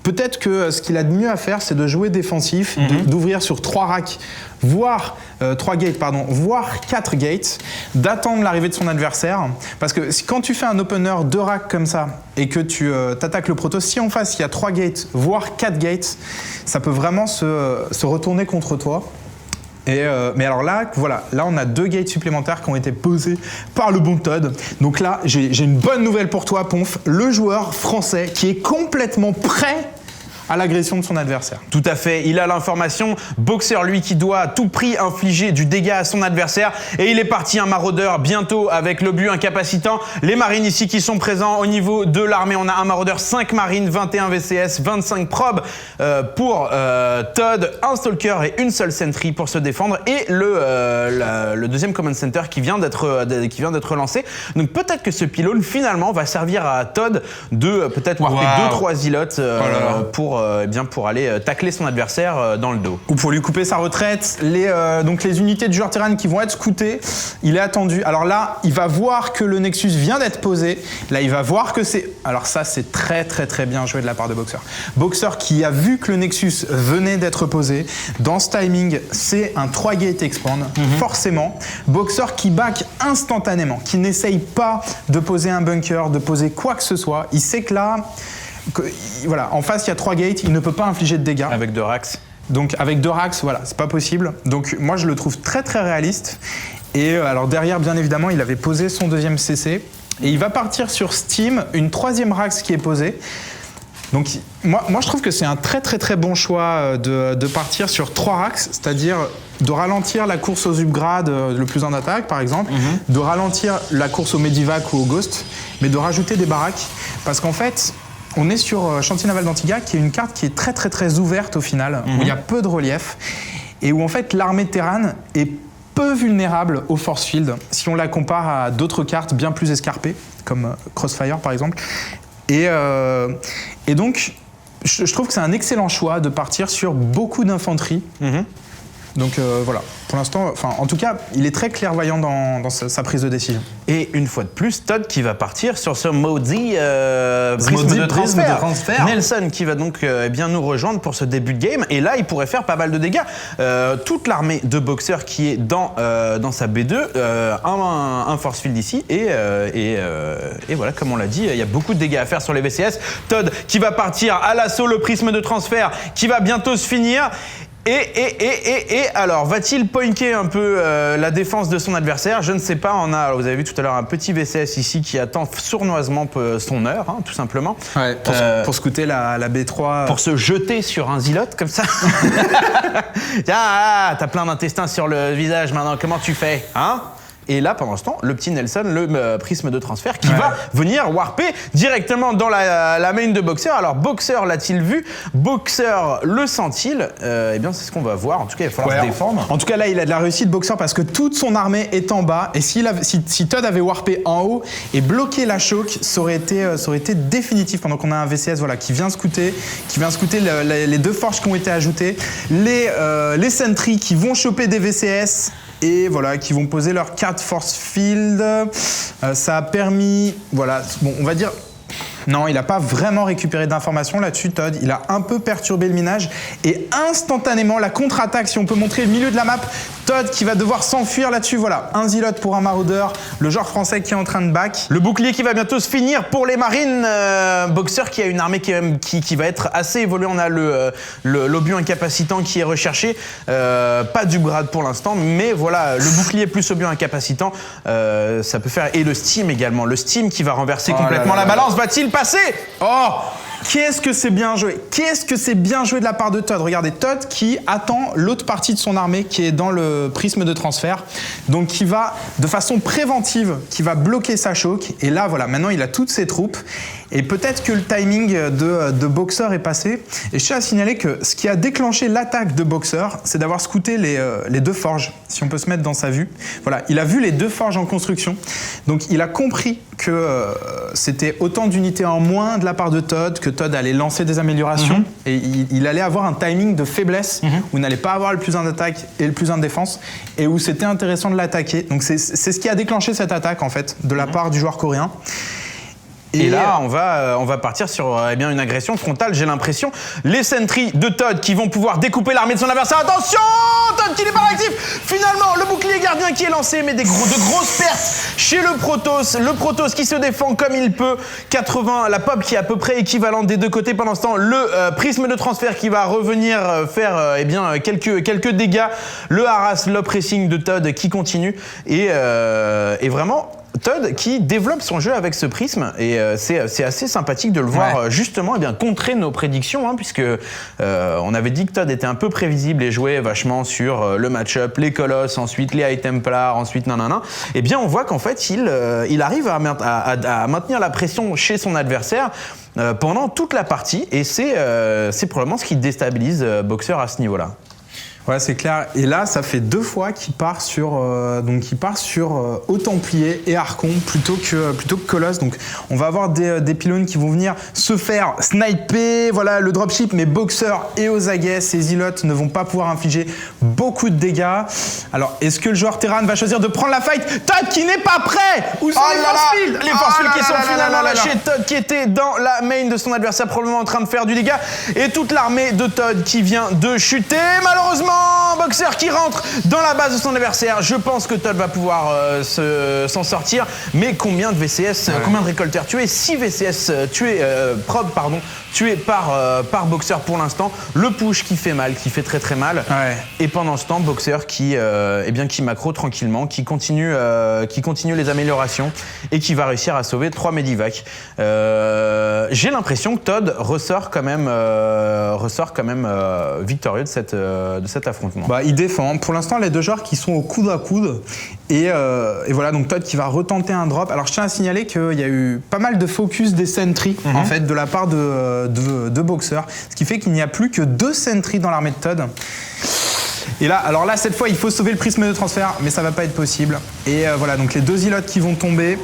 peut-être que ce qu'il a de mieux à faire, c'est de jouer défensif, d'ouvrir sur 3 racks, voire 3 gates, voire 4 gates, d'attendre l'arrivée de son adversaire. Parce que quand tu fais un opener 2 racks comme ça et que tu t'attaques le Protoss, si en face il y a 3 gates, voire 4 gates, ça peut vraiment se retourner contre toi. Mais alors là, voilà, là on a 2 gates supplémentaires qui ont été posés par le bon Todd. Donc là, j'ai une bonne nouvelle pour toi, Ponf. Le joueur français qui est complètement prêt à l'agression de son adversaire. Tout à fait, il a l'information. Boxer, lui, qui doit à tout prix infliger du dégât à son adversaire. Et il est parti, un maraudeur, bientôt avec l'obus incapacitant. Les marines ici qui sont présents au niveau de l'armée. On a un maraudeur, 5 marines, 21 VCS, 25 probes pour Todd, un stalker et une seule sentry pour se défendre. Et le deuxième command center qui vient d'être lancé. Donc peut-être que ce pylône, finalement, va servir à Todd de peut-être warper 2-3 zilotes pour aller tacler son adversaire dans le dos. Ou pour lui couper sa retraite. Donc les unités du joueur Terran qui vont être scoutées, il est attendu. Alors là, il va voir que le Nexus vient d'être posé. Là, il va voir que c'est... Alors ça, c'est très très très bien joué de la part de Boxer. Boxer qui a vu que le Nexus venait d'être posé. Dans ce timing, c'est un 3-gate expand, forcément. Boxer qui back instantanément, qui n'essaye pas de poser un bunker, de poser quoi que ce soit. Il sait que là... Voilà, en face, il y a 3 gates, il ne peut pas infliger de dégâts. Avec 2 racks. Donc avec 2 racks, voilà, c'est pas possible. Donc moi, je le trouve très très réaliste. Et alors derrière, bien évidemment, il avait posé son 2e CC. Et il va partir sur Steam, une 3e rack qui est posée. Donc moi, je trouve que c'est un très très très bon choix de partir sur 3 racks, c'est-à-dire de ralentir la course aux upgrades le plus en attaque, par exemple, de ralentir la course au Medivac ou au Ghost, mais de rajouter des baraques. Parce qu'en fait... On est sur Chantier Naval d'Antigua, qui est une carte qui est très très très ouverte au final, où il y a peu de relief, et où en fait l'armée Terran est peu vulnérable au force field, si on la compare à d'autres cartes bien plus escarpées, comme Crossfire par exemple. Et donc, je trouve que c'est un excellent choix de partir sur beaucoup d'infanterie. Donc voilà, pour l'instant, en tout cas, il est très clairvoyant dans sa prise de décision. Et une fois de plus, Todd qui va partir sur ce maudit prisme de transfert. Nelson qui va donc bien nous rejoindre pour ce début de game. Et là, il pourrait faire pas mal de dégâts. Toute l'armée de Boxer qui est dans sa B2, un force field ici. Et voilà, comme on l'a dit, il y a beaucoup de dégâts à faire sur les VCS. Todd qui va partir à l'assaut, le prisme de transfert qui va bientôt se finir. Et alors, va-t-il pointer un peu la défense de son adversaire? Je ne sais pas. Vous avez vu tout à l'heure un petit VCS ici qui attend sournoisement son heure, tout simplement. Ouais, pour scouter la B3. Pour se jeter sur un zilote comme ça. Tiens, t'as plein d'intestins sur le visage maintenant. Comment tu fais, hein? Et là, pendant ce temps, le petit Nelson, le prisme de transfert, qui va venir warper directement dans la main de Boxer. Alors, Boxer l'a-t-il vu? Boxer le sent-il? Eh bien, c'est ce qu'on va voir. En tout cas, il va falloir se défendre. En tout cas, là, il a de la réussite, Boxer, parce que toute son armée est en bas. Et si Todd avait warpé en haut et bloqué la choke, ça aurait été définitif. Pendant qu'on a un VCS qui vient scouter, les 2 forges qui ont été ajoutées, les sentries qui vont choper des VCS. Et voilà, qui vont poser leur 4 force field. Ça a permis, on va dire... Non, il n'a pas vraiment récupéré d'informations là-dessus, Todd. Il a un peu perturbé le minage. Et instantanément, la contre-attaque, si on peut montrer le milieu de la map, Todd qui va devoir s'enfuir là-dessus. Voilà, un zilote pour un maraudeur, le genre français qui est en train de back. Le bouclier qui va bientôt se finir pour les marines. Boxer qui a une armée qui va être assez évoluée. On a l'obus incapacitant qui est recherché. Pas du grade pour l'instant, mais voilà, le bouclier plus obus incapacitant, ça peut faire. Et le steam également. Le steam qui va renverser complètement la balance. Va-t-il passer? Oh, qu'est-ce que c'est bien joué! Qu'est-ce que c'est bien joué de la part de Todd! Regardez, Todd qui attend l'autre partie de son armée qui est dans le prisme de transfert, donc qui va de façon préventive, qui va bloquer sa choke. Et là, voilà, maintenant il a toutes ses troupes. Et peut-être que le timing de Boxer est passé. Et je tiens à signaler que ce qui a déclenché l'attaque de Boxer, c'est d'avoir scouté les 2 forges, si on peut se mettre dans sa vue. Voilà, il a vu les 2 forges en construction. Donc il a compris que c'était autant d'unités en moins de la part de Todd, que Todd allait lancer des améliorations. Et il allait avoir un timing de faiblesse, où il n'allait pas avoir le plus 1 d'attaque et le plus 1 de défense, et où c'était intéressant de l'attaquer. Donc c'est ce qui a déclenché cette attaque, en fait, de la part du joueur coréen. Et là, on va partir sur une agression frontale, j'ai l'impression. Les sentries de Todd qui vont pouvoir découper l'armée de son adversaire. Attention, Todd qui n'est pas réactif. Finalement, le bouclier gardien qui est lancé, mais de grosses pertes chez le Protoss. Le Protoss qui se défend comme il peut. 80, la pop qui est à peu près équivalente des deux côtés. Pendant ce temps, le prisme de transfert qui va revenir faire quelques dégâts. Le harass, l'op-pressing de Todd qui continue. Et vraiment... Todd qui développe son jeu avec ce prisme et c'est assez sympathique de le voir justement contrer nos prédictions puisque on avait dit que Todd était un peu prévisible et jouait vachement sur le match-up, les Colosses, ensuite les High Templar, ensuite nanana. Et bien on voit qu'en fait il arrive à maintenir la pression chez son adversaire pendant toute la partie et c'est probablement ce qui déstabilise Boxer à ce niveau-là. Ouais, c'est clair. Et là, ça fait 2 fois qu'il part sur Haut Templier et Archon plutôt que Colosse. Donc, on va avoir des pylônes qui vont venir se faire sniper. Voilà, le dropship, mais Boxer et Ozages, ces ilotes ne vont pas pouvoir infliger beaucoup de dégâts. Alors, est-ce que le joueur Terran va choisir de prendre la fight? Todd qui n'est pas prêt. Où sont les force fields? Les force fields qui sont finalement lâchés. Todd qui était dans la main de son adversaire, probablement en train de faire du dégât. Et toute l'armée de Todd qui vient de chuter. Malheureusement, Boxer qui rentre dans la base de son adversaire. Je pense que Todd va pouvoir s'en sortir. Mais combien de VCS, combien de récolteurs tués? 6 VCS tués par Boxer pour l'instant. Le push qui fait mal, qui fait très très mal. Ouais. Et pendant ce temps, Boxer qui macro tranquillement, qui continue les améliorations et qui va réussir à sauver 3 Medivac. J'ai l'impression que Todd ressort quand même victorieux de cet affrontement. Bah, il défend. Pour l'instant, les deux joueurs qui sont au coude à coude. Et voilà, donc Todd qui va retenter un drop. Alors, je tiens à signaler qu'il y a eu pas mal de focus des sentries, en fait, de la part de Boxer. Ce qui fait qu'il n'y a plus que 2 sentries dans l'armée de Todd. Et là, alors là, cette fois, il faut sauver le prisme de transfert, mais ça va pas être possible. Et voilà, donc les 2 ilotes qui vont tomber.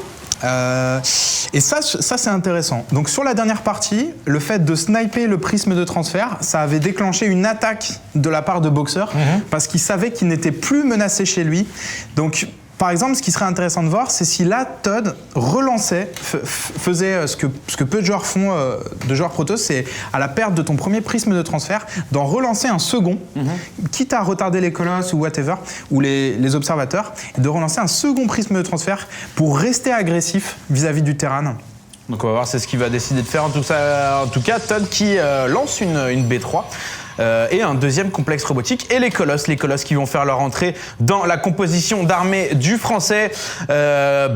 Et ça c'est intéressant. Donc sur la dernière partie, le fait de sniper le prisme de transfert, ça avait déclenché une attaque de la part de Boxer parce qu'il savait qu'il n'était plus menacé chez lui. Donc par exemple, ce qui serait intéressant de voir, c'est si là, Todd relançait, faisait ce que peu de joueurs font, de joueurs Protoss, c'est à la perte de ton premier prisme de transfert, d'en relancer un second, quitte à retarder les colosses ou whatever, ou les observateurs, et de relancer un second prisme de transfert pour rester agressif vis-à-vis du Terran. Donc on va voir c'est ce qu'il va décider de faire. En tout cas, Todd qui lance une B3. Et un deuxième complexe robotique et les colosses qui vont faire leur entrée dans la composition d'armée du français.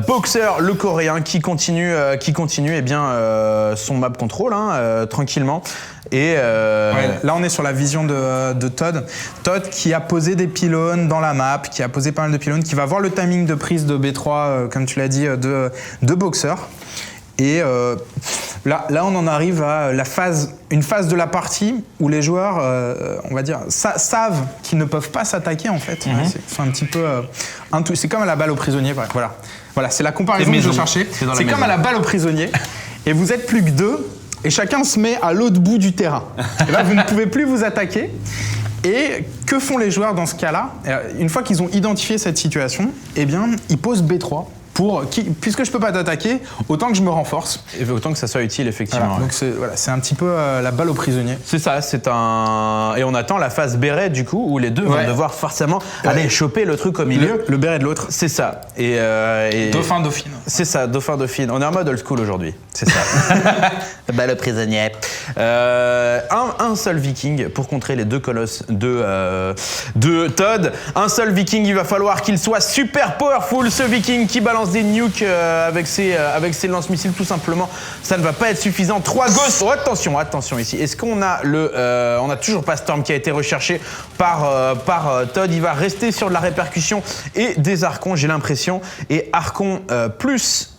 Boxer, le coréen qui continue son map control tranquillement. Et là on est sur la vision de Todd. Todd qui a posé des pylônes dans la map, qui a posé pas mal de pylônes, qui va voir le timing de prise de B3 comme tu l'as dit de Boxer. Et là, on en arrive à une phase de la partie où les joueurs, on va dire, savent qu'ils ne peuvent pas s'attaquer en fait. C'est un petit peu, c'est comme à la balle aux prisonniers. Voilà, c'est la comparaison que je cherchais. C'est comme à la balle aux prisonniers. Et vous êtes plus que 2, et chacun se met à l'autre bout du terrain. Et là, vous ne pouvez plus vous attaquer. Et que font les joueurs dans ce cas-là? Une fois qu'ils ont identifié cette situation, eh bien, ils posent B3. Puisque je peux pas t'attaquer, autant que je me renforce. Et autant que ça soit utile, effectivement. Voilà, donc c'est un petit peu la balle aux prisonniers. C'est ça, et on attend la phase béret du coup, où les deux vont devoir forcément aller choper le truc au milieu. Le béret de l'autre. C'est ça. Et Dauphin, dauphine. C'est ça, dauphin, dauphine. On est en mode old school aujourd'hui. C'est ça. Balle aux prisonniers. Un seul viking pour contrer les 2 colosses de Todd. Un seul viking, il va falloir qu'il soit super powerful, ce viking qui balance des nukes avec ses lance-missiles tout simplement. Ça ne va pas être suffisant. 3 ghosts. Oh, attention ici. Est-ce qu'on a on a toujours pas Storm qui a été recherché par Todd. Il va rester sur de la répercussion et des archons, j'ai l'impression. Et archon plus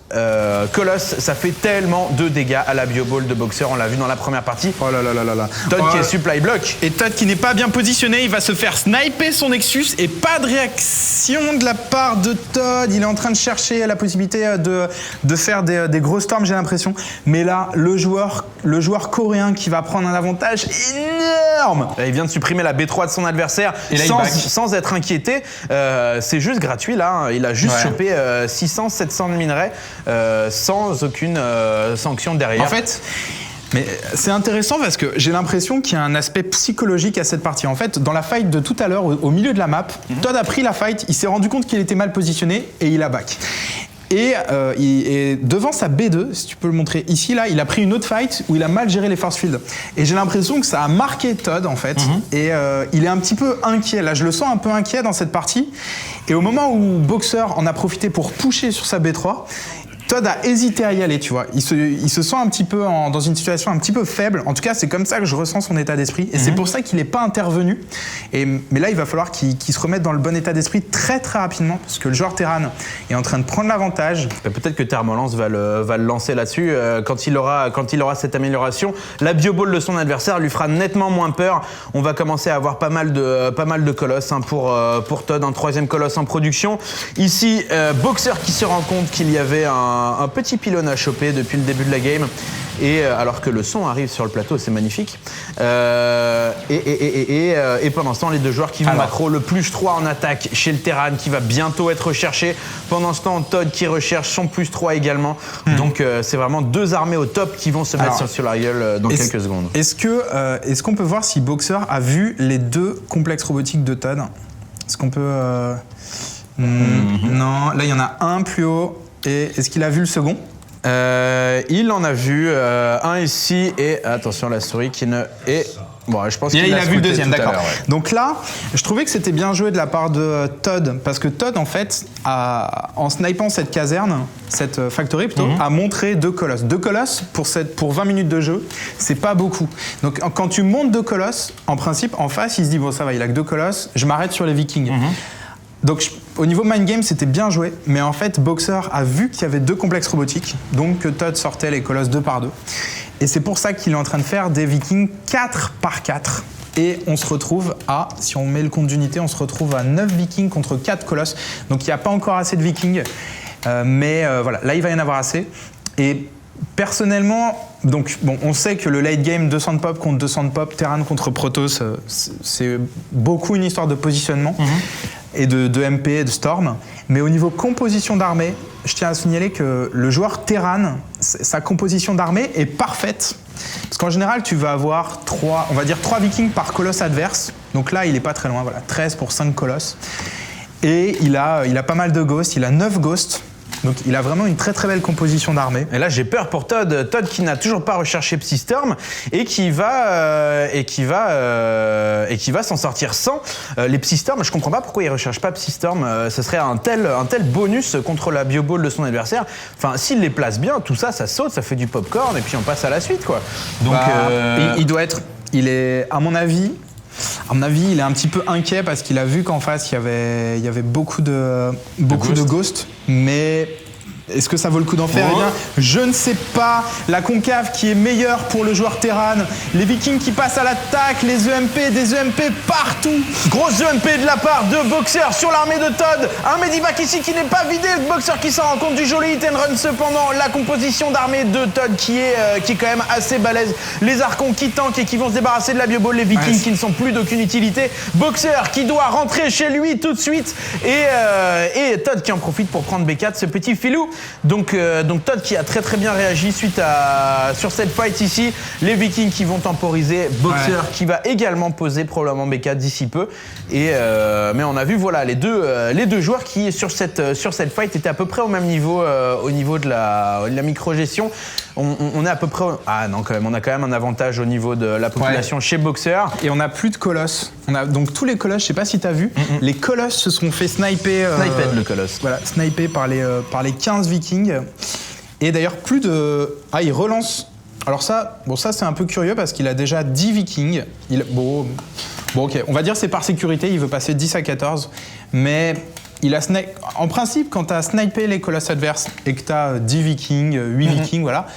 Colosse, ça fait tellement de dégâts à la bioball de Boxer, on l'a vu dans la première partie. Oh là là là là. Todd qui est supply block. Et Todd qui n'est pas bien positionné, il va se faire sniper son Nexus et pas de réaction de la part de Todd. Il est en train de chercher la possibilité de faire des gros storms, j'ai l'impression. Mais là, le joueur coréen qui va prendre un avantage énorme. Il vient de supprimer la B3 de son adversaire sans être inquiété. C'est juste gratuit là, il a juste chopé 600-700 de minerais. sans aucune sanction derrière. En fait, mais c'est intéressant parce que j'ai l'impression qu'il y a un aspect psychologique à cette partie. En fait, dans la fight de tout à l'heure, au milieu de la map, Todd a pris la fight, il s'est rendu compte qu'il était mal positionné et il a back. Et devant sa B2, si tu peux le montrer ici, là, il a pris une autre fight où il a mal géré les force fields. Et j'ai l'impression que ça a marqué Todd, en fait. Et il est un petit peu inquiet. Là, je le sens un peu inquiet dans cette partie. Et au moment où Boxer en a profité pour pusher sur sa B3, Todd a hésité à y aller, tu vois. Il se sent un petit peu dans une situation un petit peu faible. En tout cas, c'est comme ça que je ressens son état d'esprit. Et c'est pour ça qu'il n'est pas intervenu. Mais là, il va falloir qu'il se remette dans le bon état d'esprit très très rapidement. Parce que le joueur Terran est en train de prendre l'avantage. Peut-être que Thermolance va le lancer là-dessus. Quand il aura cette amélioration, la bioball de son adversaire lui fera nettement moins peur. On va commencer à avoir pas mal de colosses pour Todd. Un troisième colosse en production. Ici, Boxer qui se rend compte qu'il y avait un petit pylône à choper depuis le début de la game. Et alors que le son arrive sur le plateau, c'est magnifique. Et pendant ce temps, les deux joueurs qui vont macro, le +3 en attaque chez le Terran qui va bientôt être recherché. Pendant ce temps, Todd qui recherche son +3 également. Donc c'est vraiment deux armées au top qui vont se mettre sur la gueule dans quelques secondes. Est-ce qu'on peut voir si Boxer a vu les deux complexes robotiques de Todd? Est-ce qu'on peut... Non, là il y en a un plus haut. Et est-ce qu'il a vu le second? Il en a vu un ici et attention la souris qui ne est... Bon, je pense qu'il a vu le deuxième, d'accord. Ouais. Donc là, je trouvais que c'était bien joué de la part de Todd, parce que Todd, en fait, en snipant cette caserne, cette factory plutôt, a montré deux colosses. Deux colosses, pour 20 minutes de jeu, c'est pas beaucoup. Donc quand tu montes deux colosses, en principe, en face, il se dit, bon ça va, il a que deux colosses, je m'arrête sur les Vikings. Donc au niveau mind game, c'était bien joué, mais en fait, Boxer a vu qu'il y avait deux complexes robotiques, donc que Todd sortait les colosses 2 par 2. Et c'est pour ça qu'il est en train de faire des Vikings 4 par 4. Et on se retrouve si on met le compte d'unité, on se retrouve à 9 Vikings contre 4 colosses. Donc il n'y a pas encore assez de Vikings, mais voilà, là il va y en avoir assez. Et personnellement, donc bon, on sait que le late game 200 de pop contre 200 de pop, Terran contre Protoss, c'est beaucoup une histoire de positionnement. Et de MP et de Storm. Mais au niveau composition d'armée, je tiens à signaler que le joueur Terran, sa composition d'armée est parfaite. Parce qu'en général, tu vas avoir 3 Vikings par colosse adverse. Donc là, il n'est pas très loin, voilà, 13 pour 5 colosses. Et il a pas mal de ghosts, il a 9 ghosts. Donc il a vraiment une très très belle composition d'armée. Et là j'ai peur pour Todd qui n'a toujours pas recherché Psystorm et qui va s'en sortir sans les Psystorm. Je comprends pas pourquoi il recherche pas Psystorm. Ce serait un tel bonus contre la bioball de son adversaire. Enfin s'il les place bien, tout ça saute, ça fait du popcorn et puis on passe à la suite quoi. Donc il est à mon avis, il est un petit peu inquiet parce qu'il a vu qu'en face, il y avait beaucoup de ghosts. Mais est-ce que ça vaut le coup d'en faire? Eh bien, je ne sais pas. La concave qui est meilleure pour le joueur Terran. Les Vikings qui passent à l'attaque. Les EMP, des EMP partout. Grosse EMP de la part de Boxer sur l'armée de Todd. Un Medivac ici qui n'est pas vidé. Boxer qui s'en rend compte du joli hit and run. Cependant, la composition d'armée de Todd qui est quand même assez balèze. Les Archons qui tankent et qui vont se débarrasser de la bioball. Les Vikings qui ne sont plus d'aucune utilité. Boxer qui doit rentrer chez lui tout de suite. Et Todd qui en profite pour prendre B4, ce petit filou. Donc Todd qui a très très bien réagi sur cette fight ici. Les Vikings qui vont temporiser. Boxer qui va également poser probablement B4 d'ici peu. Mais on a vu voilà les deux joueurs qui sur cette fight étaient à peu près au même niveau au niveau de la micro-gestion. On est à peu près... Ah non quand même, on a quand même un avantage au niveau de la population chez Boxer. Et on n'a plus de colosses. On a donc tous les colosses, je sais pas si tu as vu, les colosses se sont fait sniper. Sniped le colosse. Voilà, sniper par les 15 Vikings. Et d'ailleurs, il relance. Alors ça c'est un peu curieux parce qu'il a déjà 10 Vikings. Bon, ok, on va dire c'est par sécurité, il veut passer 10 à 14. Mais il a en principe, quand tu as snipé les colosses adverses et que tu as 10 Vikings, 8 Vikings, voilà,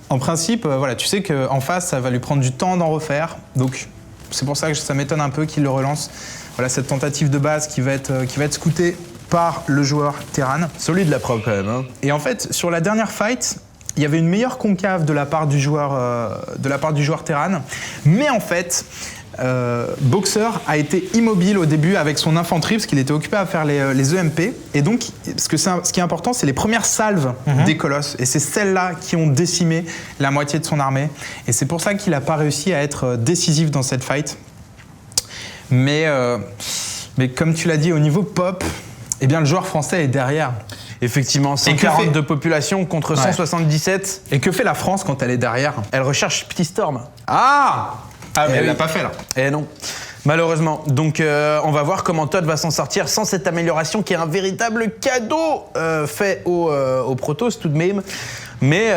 en principe, tu sais qu'en face, ça va lui prendre du temps d'en refaire. Donc c'est pour ça que ça m'étonne un peu qu'il le relance. Voilà, cette tentative de base qui va être scoutée par le joueur Terran. Solide la preuve quand même. Hein. Et en fait, sur la dernière fight, il y avait une meilleure concave de la part du joueur Terran. Mais en fait, Boxer a été immobile au début avec son infanterie parce qu'il était occupé à faire les EMP. Et donc, ce qui est important, c'est les premières salves des colosses. Et c'est celles-là qui ont décimé la moitié de son armée. Et c'est pour ça qu'il n'a pas réussi à être décisif dans cette fight. Mais comme tu l'as dit, au niveau pop, eh bien, le joueur français est derrière. Effectivement, 140 de population contre 177. Et que fait la France quand elle est derrière? Elle recherche Petit Storm. Ah mais elle l'a oui. pas fait là. Eh non, malheureusement. Donc on va voir comment Todd va s'en sortir sans cette amélioration qui est un véritable cadeau fait aux Protoss tout de même. Mais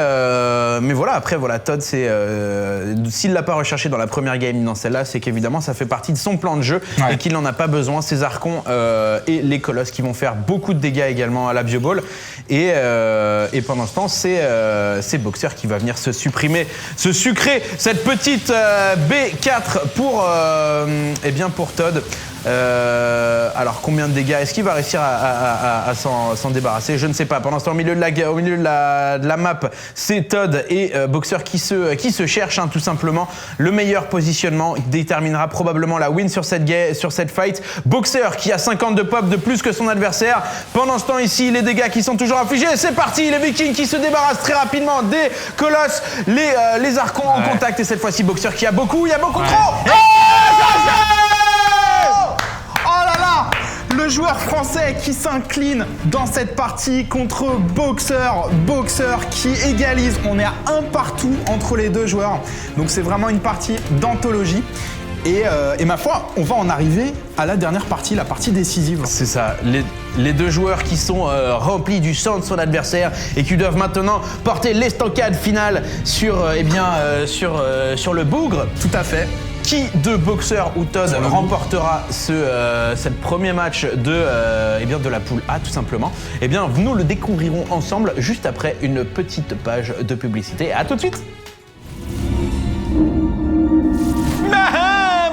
voilà, après, voilà, Todd, s'il l'a pas recherché dans la première game, dans celle-là, c'est qu'évidemment, ça fait partie de son plan de jeu et qu'il n'en a pas besoin. Ces Archons et les Colosses qui vont faire beaucoup de dégâts également à la Bioball. Et pendant ce temps, c'est Boxer qui va venir se sucrer cette petite B4 pour Todd. Alors combien de dégâts? Est-ce qu'il va réussir à s'en débarrasser? Je ne sais pas. Pendant ce temps, au milieu de la map, c'est Todd et Boxer qui se cherchent, tout simplement. Le meilleur positionnement déterminera probablement la win sur cette fight. Boxer qui a 50 de pop de plus que son adversaire. Pendant ce temps ici, les dégâts qui sont toujours infligés. C'est parti, les Vikings qui se débarrassent très rapidement des Colosses. Les Archons en contact et cette fois-ci Boxer qui a beaucoup trop. Le joueur français qui s'incline dans cette partie contre Boxer. Boxer qui égalise. On est à 1 partout entre les deux joueurs. Donc c'est vraiment une partie d'anthologie. Et ma foi, on va en arriver à la dernière partie, la partie décisive. C'est ça, les deux joueurs qui sont remplis du sang de son adversaire et qui doivent maintenant porter l'estancade finale sur le bougre. Tout à fait. Qui de Boxer ou Todd remportera ce premier match de la poule A tout simplement? Eh bien, nous le découvrirons ensemble juste après une petite page de publicité. À tout de suite.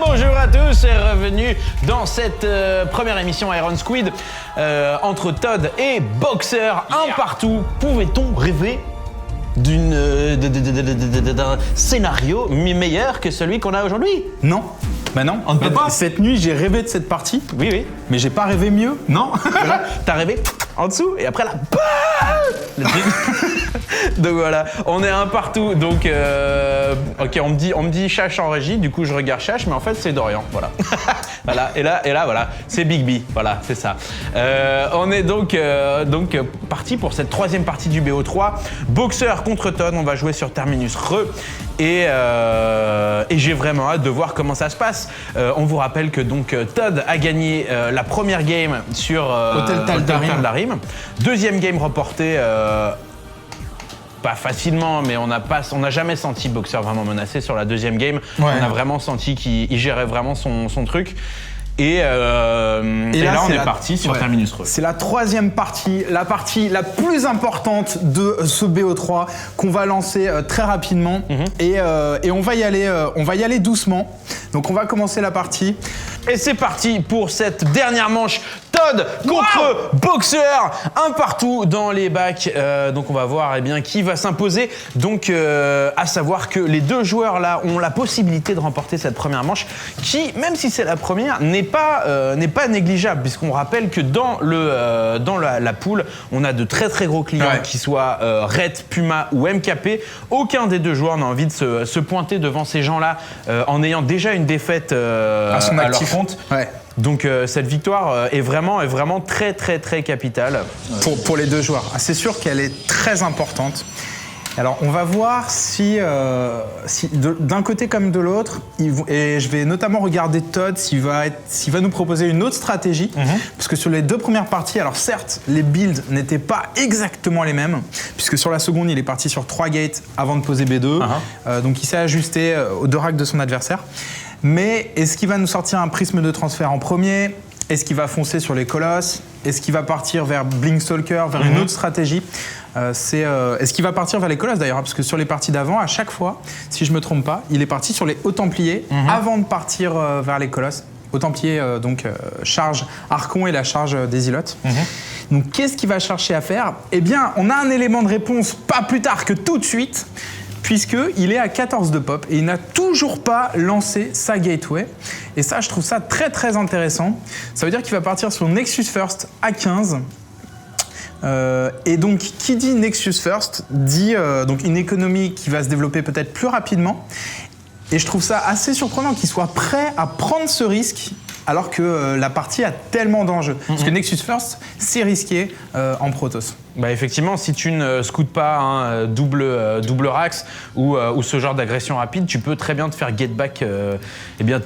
Bonjour à tous et bienvenue dans cette première émission Iron Squid entre Todd et Boxer. Un partout. Pouvait-on rêver d'un scénario meilleur que celui qu'on a aujourd'hui? Non. Bah non, on ne peut pas. Cette nuit, j'ai rêvé de cette partie. Oui. Mais j'ai pas rêvé mieux. Non. T'as rêvé en dessous et après là. Donc voilà, on est un partout. Donc ok, on me dit Chash en régie. Du coup, je regarde Chash, mais en fait, c'est Dorian. Voilà. Voilà. Et là, voilà, c'est Big B. Voilà, c'est ça. On est donc parti pour cette troisième partie du BO3. Boxer contre Todd. On va jouer sur Terminus Re. Et j'ai vraiment hâte de voir comment ça se passe. On vous rappelle que donc Todd a gagné la première game sur Hôtel Taldarim. Deuxième game reportée pas facilement, mais on n'a jamais senti Boxer vraiment menacé sur la deuxième game. Ouais. On a vraiment senti qu'il gérait vraiment son truc. Et là, on est parti sur Terminus Re. C'est la troisième partie, la partie la plus importante de ce BO3 qu'on va lancer très rapidement. Et on va y aller doucement. Donc on va commencer la partie. Et c'est parti pour cette dernière manche. Todd contre Boxer, un partout dans les bacs. Donc on va voir qui va s'imposer. Donc à savoir que les deux joueurs là ont la possibilité de remporter cette première manche, qui, même si c'est la première, n'est pas négligeable, puisqu'on rappelle que dans la poule, on a de très très gros clients, qui soient Red, Puma ou MKP. Aucun des deux joueurs n'a envie de se pointer devant ces gens-là en ayant déjà une défaite à leur compte. Ouais. Donc cette victoire est vraiment très très très capitale pour les deux joueurs. C'est sûr qu'elle est très importante. Alors on va voir si d'un côté comme de l'autre, et je vais notamment regarder Todd s'il va nous proposer une autre stratégie, parce que sur les deux premières parties, alors certes les builds n'étaient pas exactement les mêmes, puisque sur la seconde il est parti sur 3 gates avant de poser B2, donc il s'est ajusté aux 2 racks de son adversaire. Mais est-ce qu'il va nous sortir un prisme de transfert en premier? Est-ce qu'il va foncer sur les colosses? Est-ce qu'il va partir vers Blinkstalker, vers une autre stratégie? Est-ce qu'il va partir vers les colosses d'ailleurs? Parce que sur les parties d'avant, à chaque fois, si je ne me trompe pas, il est parti sur les hauts templiers avant de partir vers les colosses. Hauts templiers, charge Archon et la charge des Ilotes. Donc qu'est-ce qu'il va chercher à faire? Eh bien, on a un élément de réponse pas plus tard que tout de suite. puisqu'il est à 14 de pop et il n'a toujours pas lancé sa gateway. Et ça, je trouve ça très très intéressant. Ça veut dire qu'il va partir sur Nexus First à 15. Et donc, qui dit Nexus First dit donc une économie qui va se développer peut-être plus rapidement. Et je trouve ça assez surprenant qu'il soit prêt à prendre ce risque alors que la partie a tellement d'enjeux. Parce que Nexus First, c'est risqué en Protoss. Bah effectivement, si tu ne scoutes pas double Rax ou ce genre d'agression rapide, tu peux très bien te faire get back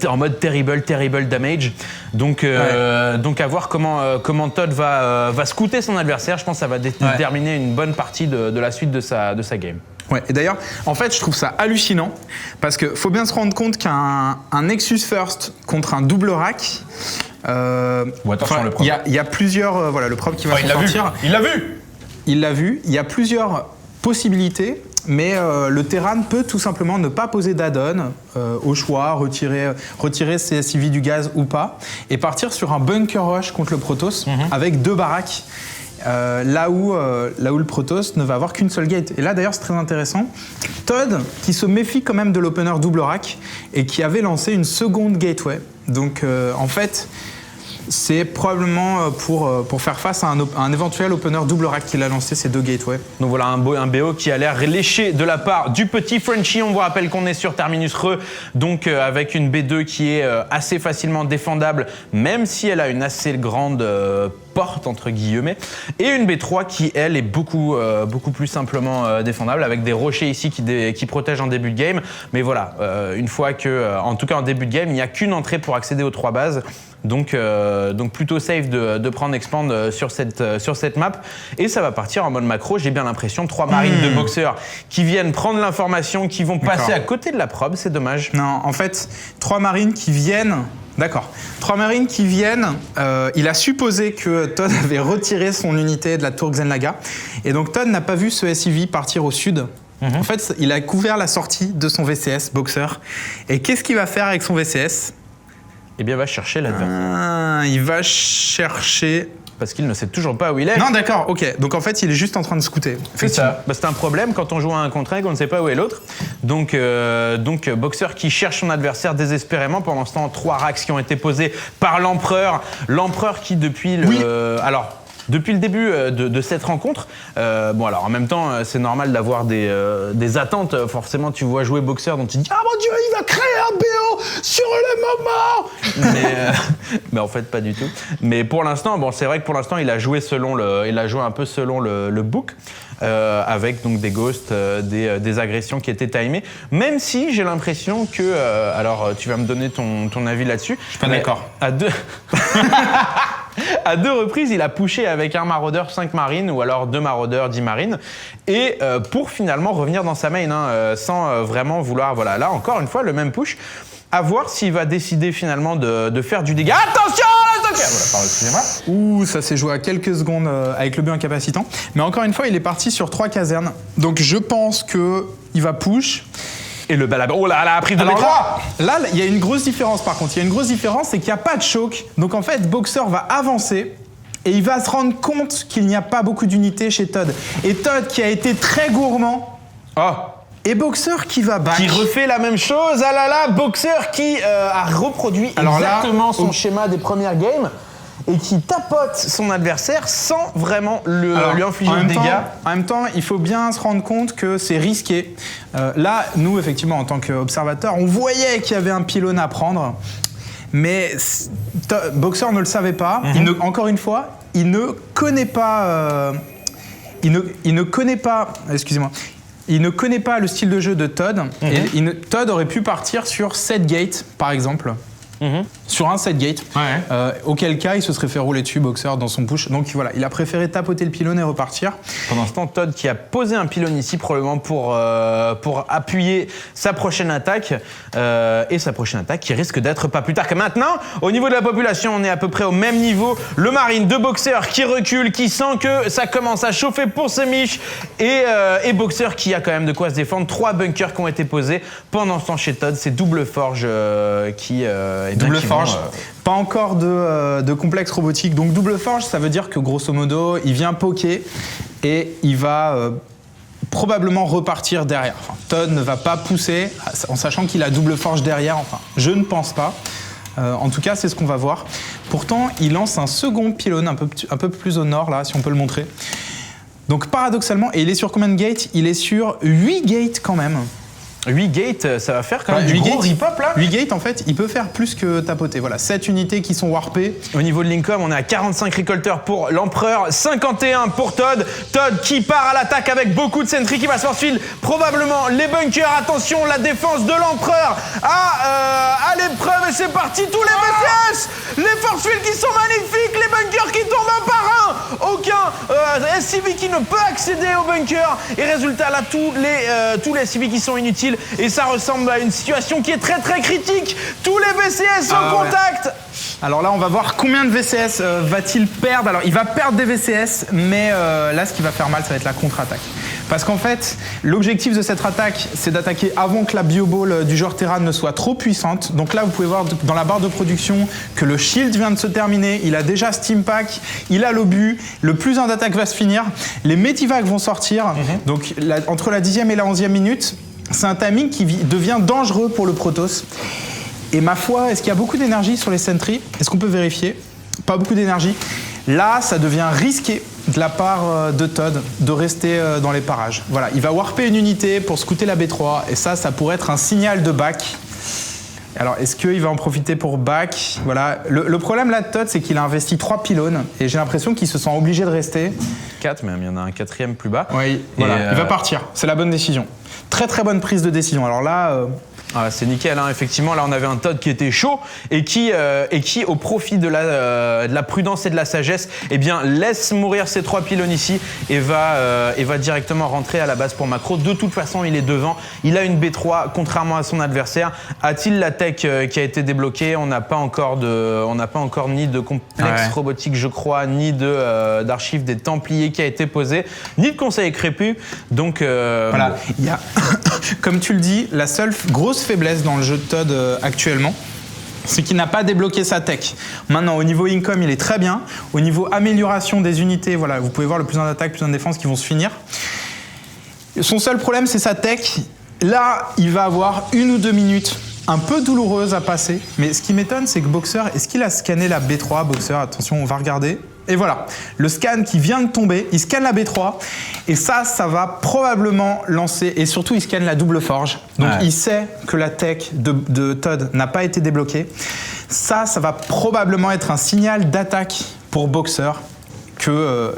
en mode terrible damage. Donc à voir comment Todd va scouter son adversaire. Je pense que ça va déterminer une bonne partie de la suite de sa game. Ouais, et d'ailleurs, en fait, je trouve ça hallucinant parce qu'il faut bien se rendre compte qu'un Nexus First contre un double rack. Attention, le probe. Il y a plusieurs. Voilà, le probe qui va sortir. Il l'a vu. Il l'a vu. Il y a plusieurs possibilités, mais le Terran peut tout simplement ne pas poser d'add-on au choix, retirer CSIV du gaz ou pas, et partir sur un bunker rush contre le Protoss avec 2 baraques. Là où le Protoss ne va avoir qu'une seule gate. Et là d'ailleurs c'est très intéressant. Todd qui se méfie quand même de l'opener double rack et qui avait lancé une seconde gateway. Donc en fait c'est probablement pour faire face à un éventuel opener double rack qu'il a lancé ces 2 gateways. Donc voilà un BO qui a l'air léché de la part du petit Frenchie. On vous rappelle qu'on est sur Terminus Re, donc avec une B2 qui est assez facilement défendable, même si elle a une assez grande porte entre guillemets, et une B3 qui elle est beaucoup plus simplement défendable avec des rochers ici qui protègent en début de game. Mais voilà, une fois que, en tout cas en début de game, il n'y a qu'une entrée pour accéder aux 3 bases. Donc plutôt safe de prendre expand sur cette map. Et ça va partir en mode macro, j'ai bien l'impression. 3 marines de boxeurs qui viennent prendre l'information, qui vont passer à côté de la probe, c'est dommage. Non, en fait, 3 marines qui viennent... D'accord. 3 marines qui viennent, il a supposé que Todd avait retiré son unité de la tour Xenlaga. Et donc Todd n'a pas vu ce SIV partir au sud. En fait, il a couvert la sortie de son VCS, boxeur. Et qu'est-ce qu'il va faire avec son VCS ? Eh bien, va chercher l'adversaire. Il va chercher... Parce qu'il ne sait toujours pas où il est. Non, d'accord, ok. Donc en fait, il est juste en train de scouter. C'est ça. Bah, c'est un problème quand on joue à un contre un et qu'on ne sait pas où est l'autre. Donc boxeur qui cherche son adversaire désespérément. Pendant ce temps, 3 racks qui ont été posés par l'empereur. L'empereur qui depuis depuis le début de cette rencontre, alors en même temps, c'est normal d'avoir des attentes. Forcément, tu vois jouer boxeur, donc tu te dis « Ah mon Dieu, il va créer un BO sur le moment !» Mais en fait, pas du tout. Mais pour l'instant, c'est vrai que pour l'instant, il a joué un peu selon le book. Avec donc des ghosts, des agressions qui étaient timées. Même si j'ai l'impression que... alors, tu vas me donner ton avis là-dessus. Je suis pas d'accord. À 2 reprises, il a pushé avec un maraudeur 5 marines ou alors 2 maraudeurs 10 marines. Et pour finalement revenir dans sa main, sans vraiment vouloir... Voilà, là encore une fois, le même push. À voir s'il va décider finalement de faire du dégât. Attention! Voilà, pardon, excusez-moi. Ouh, ça s'est joué à quelques secondes avec le but incapacitant. Mais encore une fois, il est parti sur 3 casernes. Donc je pense qu'il va push. Et le balab... Oh là, la prise de Alors B3! Là, il y a une grosse différence par contre. Il y a une grosse différence, c'est qu'il n'y a pas de choke. Donc en fait, Boxer va avancer et il va se rendre compte qu'il n'y a pas beaucoup d'unités chez Todd. Et Todd qui a été très gourmand. Et Boxer qui va back. Qui refait la même chose. Ah là là, Boxer qui a reproduit exactement son schéma des premières games et qui tapote son adversaire sans vraiment lui infliger de dégâts. En même temps, il faut bien se rendre compte que c'est risqué. Là, nous, effectivement, en tant qu'observateurs, on voyait qu'il y avait un pylône à prendre. Mais Boxer ne le savait pas. Encore une fois, il ne connaît pas... il ne connaît pas... Excusez-moi. Il ne connaît pas le style de jeu de Todd. Et Todd aurait pu partir sur 7 gates, par exemple. Sur un 7 gate, auquel cas il se serait fait rouler dessus Boxer dans son push. Donc voilà, il a préféré tapoter le pylône et repartir. Pendant ce temps, Todd qui a posé un pylône ici probablement pour appuyer sa prochaine attaque et sa prochaine attaque qui risque d'être pas plus tard que maintenant. Au niveau de la population, on est à peu près au même niveau. Le marine de Boxer qui recule, qui sent que ça commence à chauffer pour ses miches et Boxer qui a quand même de quoi se défendre. 3 bunkers qui ont été posés. Pendant ce temps chez Todd, c'est double forge qui double forge, pas encore de complexe robotique. Donc double forge, ça veut dire que grosso modo, il vient poker et il va probablement repartir derrière. Enfin, Todd ne va pas pousser, en sachant qu'il a double forge derrière. Enfin, je ne pense pas. En tout cas, c'est ce qu'on va voir. Pourtant, il lance un second pylône un peu plus au nord, là, si on peut le montrer. Donc, paradoxalement, et il est sur combien de gates? Il est sur 8 gates quand même. 8 gates, ça va faire quand même du gros rip-hop là. 8 gates, en fait, il peut faire plus que tapoter. Voilà, 7 unités qui sont warpées. Au niveau de l'Incom, on est à 45 récolteurs pour l'Empereur, 51 pour Todd. Todd qui part à l'attaque avec beaucoup de sentry qui va se poursuivre. Probablement les bunkers. Attention, la défense de l'Empereur à l'épreuve. Et c'est parti, tous les BCS. Les force fields qui sont magnifiques. Les bunkers qui tombent un par un. Aucun SCV qui ne peut accéder au bunker. Et résultat, là, tous les SCV qui sont inutiles. Et ça ressemble à une situation qui est très très critique. Tous les VCS en contact. Ouais. Alors là, on va voir combien de VCS va-t-il perdre. Alors, il va perdre des VCS, mais là, ce qui va faire mal, ça va être la contre-attaque. Parce qu'en fait, l'objectif de cette attaque, c'est d'attaquer avant que la bioball du joueur Terran ne soit trop puissante. Donc là, vous pouvez voir dans la barre de production que le shield vient de se terminer. Il a déjà Steam Pack, il a l'obus. Le plus 1 d'attaque va se finir. Les Medivacs vont sortir. Donc, entre la 10e et la 11e minute, c'est un timing qui devient dangereux pour le Protoss. Et ma foi, est-ce qu'il y a beaucoup d'énergie sur les sentries? Est-ce qu'on peut vérifier? Pas beaucoup d'énergie. Là, ça devient risqué de la part de Todd de rester dans les parages. Voilà, il va warper une unité pour scouter la B3 et ça pourrait être un signal de back. Alors, est-ce qu'il va en profiter pour back? Voilà. Le problème là de Todd, c'est qu'il a investi 3 pylônes et j'ai l'impression qu'il se sent obligé de rester. 4 même, il y en a un 4e plus bas. Oui, voilà. Il va partir. C'est la bonne décision. Très très bonne prise de décision. Alors là... c'est nickel, hein. Effectivement, là on avait un Todd qui était chaud et qui au profit de la prudence et de la sagesse, eh bien laisse mourir ces 3 pylônes ici et va directement rentrer à la base pour macro. De toute façon, il est devant, il a une B3 contrairement à son adversaire. A-t-il la tech qui a été débloquée? On n'a pas encore ni de complexe robotique, je crois, ni d'archives des Templiers qui a été posé, ni de conseil crépu. Donc voilà, il y a, comme tu le dis, la seule grosse faiblesse dans le jeu de Todd actuellement, c'est qu'il n'a pas débloqué sa tech. Maintenant, au niveau income, il est très bien. Au niveau amélioration des unités, voilà, vous pouvez voir le plus 1 d'attaque, plus 1 de défense qui vont se finir. Son seul problème, c'est sa tech. Là, il va avoir 1 ou 2 minutes un peu douloureuses à passer. Mais ce qui m'étonne, c'est que Boxer, est-ce qu'il a scanné la B3? Boxer, attention, on va regarder. Et voilà, le scan qui vient de tomber, il scanne la B3 et ça va probablement lancer, et surtout il scanne la double forge. Donc il sait que la tech de Todd n'a pas été débloquée. Ça va probablement être un signal d'attaque pour Boxer,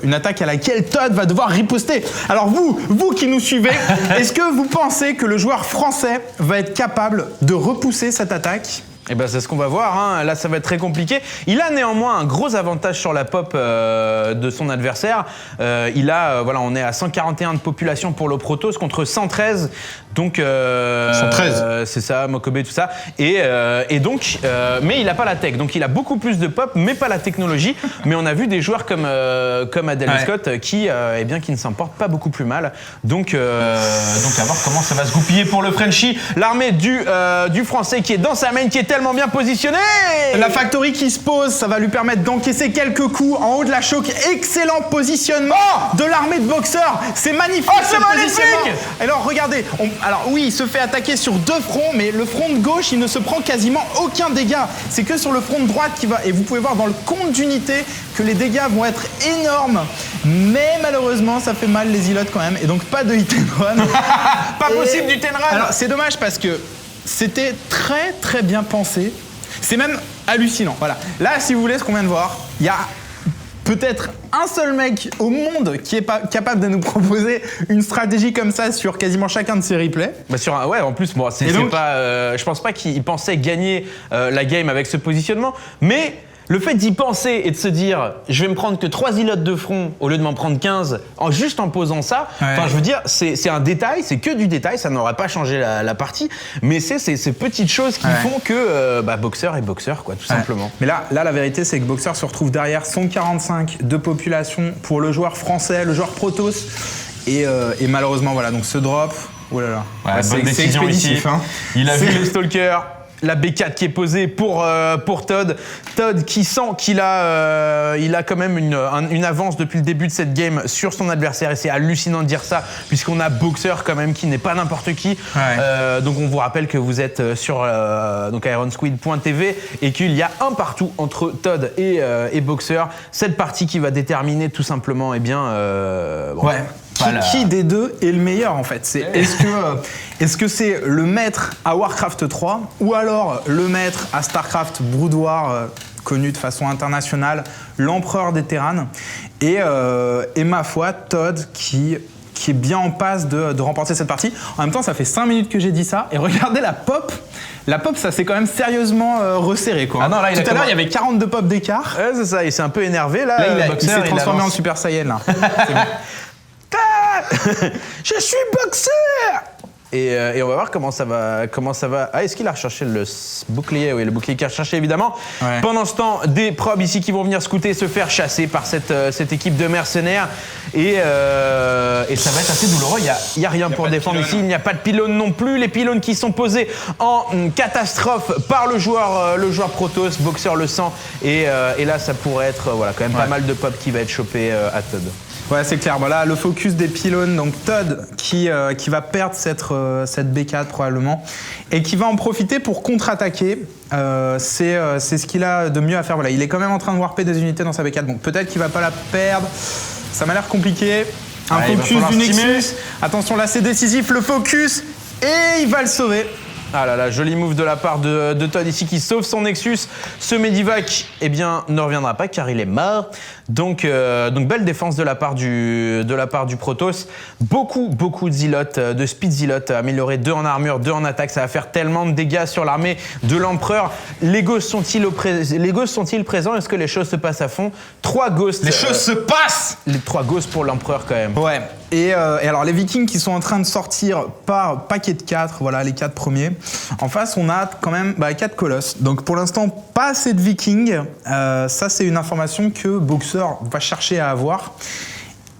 une attaque à laquelle Todd va devoir riposter. Alors vous qui nous suivez, est-ce que vous pensez que le joueur français va être capable de repousser cette attaque? Eh ben c'est ce qu'on va voir, hein. Là ça va être très compliqué. Il a néanmoins un gros avantage sur la pop de son adversaire. Voilà, on est à 141 de population pour le Protoss contre 113. Donc 113. C'est ça, Mokobe, tout ça. Et donc, mais il n'a pas la tech. Donc il a beaucoup plus de pop, mais pas la technologie. Mais on a vu des joueurs comme Adel Scott qui ne s'en portent pas beaucoup plus mal. Donc à voir comment ça va se goupiller pour le Frenchie. L'armée du français qui est dans sa main, qui est tellement bien positionnée. La factory qui se pose, ça va lui permettre d'encaisser quelques coups en haut de la choke. Excellent positionnement de l'armée de Boxer. C'est magnifique. Oh, c'est magnifique. Alors regardez, alors oui, il se fait attaquer sur 2 fronts, mais le front de gauche, il ne se prend quasiment aucun dégât. C'est que sur le front de droite qui va, et vous pouvez voir dans le compte d'unité que les dégâts vont être énormes. Mais malheureusement, ça fait mal les îlots quand même, et donc pas de hit and run. Pas possible du hit and run. Alors c'est dommage parce que c'était très très bien pensé. C'est même hallucinant. Voilà. Là, si vous voulez ce qu'on vient de voir, il y a peut-être un seul mec au monde qui est pas capable de nous proposer une stratégie comme ça sur quasiment chacun de ses replays. Bah en plus, bon, je pense pas qu'il pensait gagner la game avec ce positionnement, mais le fait d'y penser et de se dire je vais me prendre que 3 îlots de front au lieu de m'en prendre 15 juste en posant ça, je veux dire, c'est un détail, c'est que du détail, ça n'aurait pas changé la partie, mais c'est ces petites choses qui font que Boxer est Boxer, quoi, tout simplement. Mais là, la vérité, c'est que Boxer se retrouve derrière 145 de population pour le joueur français, le joueur Protoss, et malheureusement, voilà, donc ce drop, oh là là, c'est expéditif. Hein. Il a vu les stalkers. La B4 qui est posée pour Todd. Todd qui sent qu'il a, il a quand même une avance depuis le début de cette game sur son adversaire. Et c'est hallucinant de dire ça, puisqu'on a Boxer quand même qui n'est pas n'importe qui. Donc on vous rappelle que vous êtes sur ironsquid.tv et qu'il y a un partout entre Todd et Boxer. Cette partie qui va déterminer tout simplement, Qui des deux est le meilleur en fait? Est-ce que c'est le maître à Warcraft 3 ou alors le maître à Starcraft Brood War, connu de façon internationale, l'empereur des Terranes, et ma foi, Todd qui est bien en passe de remporter cette partie. En même temps, ça fait 5 minutes que j'ai dit ça, et regardez la pop. La pop, ça s'est quand même sérieusement resserré, quoi. Ah non, là, tout à l'heure, il y avait 42 pop d'écart. Ouais, c'est ça, il s'est un peu énervé là. Il s'est transformé en Super Saiyan là. C'est bon. Je suis Boxer! Et on va voir comment ça va. Ah, est-ce qu'il a recherché le bouclier? Oui, le bouclier qu'il a recherché évidemment. Ouais. Pendant ce temps, des probes ici qui vont venir scouter, se faire chasser par cette équipe de mercenaires. Et ça va être assez douloureux. Il n'y a rien pour défendre ici. Il n'y a pas de pylône non plus. Les pylônes qui sont posés en catastrophe par le joueur Protoss. Boxer le sent. Et là, ça pourrait être quand même pas mal de pop qui va être chopé à Todd. Ouais, c'est clair. Voilà, le focus des pylônes. Donc Todd qui va perdre cette B4 probablement et qui va en profiter pour contre-attaquer. C'est ce qu'il a de mieux à faire. Voilà, il est quand même en train de warper des unités dans sa B4. Donc peut-être qu'il va pas la perdre. Ça m'a l'air compliqué. Un focus du Nexus. Attention, là c'est décisif. Le focus et il va le sauver. Ah là là, joli move de la part de Todd ici qui sauve son Nexus. Ce Medivac, ne reviendra pas car il est mort. Donc belle défense de la part du Protoss. Beaucoup de zealotes, de speed zealotes améliorés, 2 en armure, 2 en attaque. Ça va faire tellement de dégâts sur l'armée de l'empereur. Les ghosts sont-ils présents? Est-ce que les choses se passent à fond? 3 ghosts. Les choses se passent. Les 3 ghosts pour l'empereur quand même. Ouais. Et alors les Vikings qui sont en train de sortir par paquet de 4, voilà les 4 premiers. En face, on a quand même 4 colosses. Donc pour l'instant, pas assez de Vikings. Ça, c'est une information que Boxer va chercher à avoir.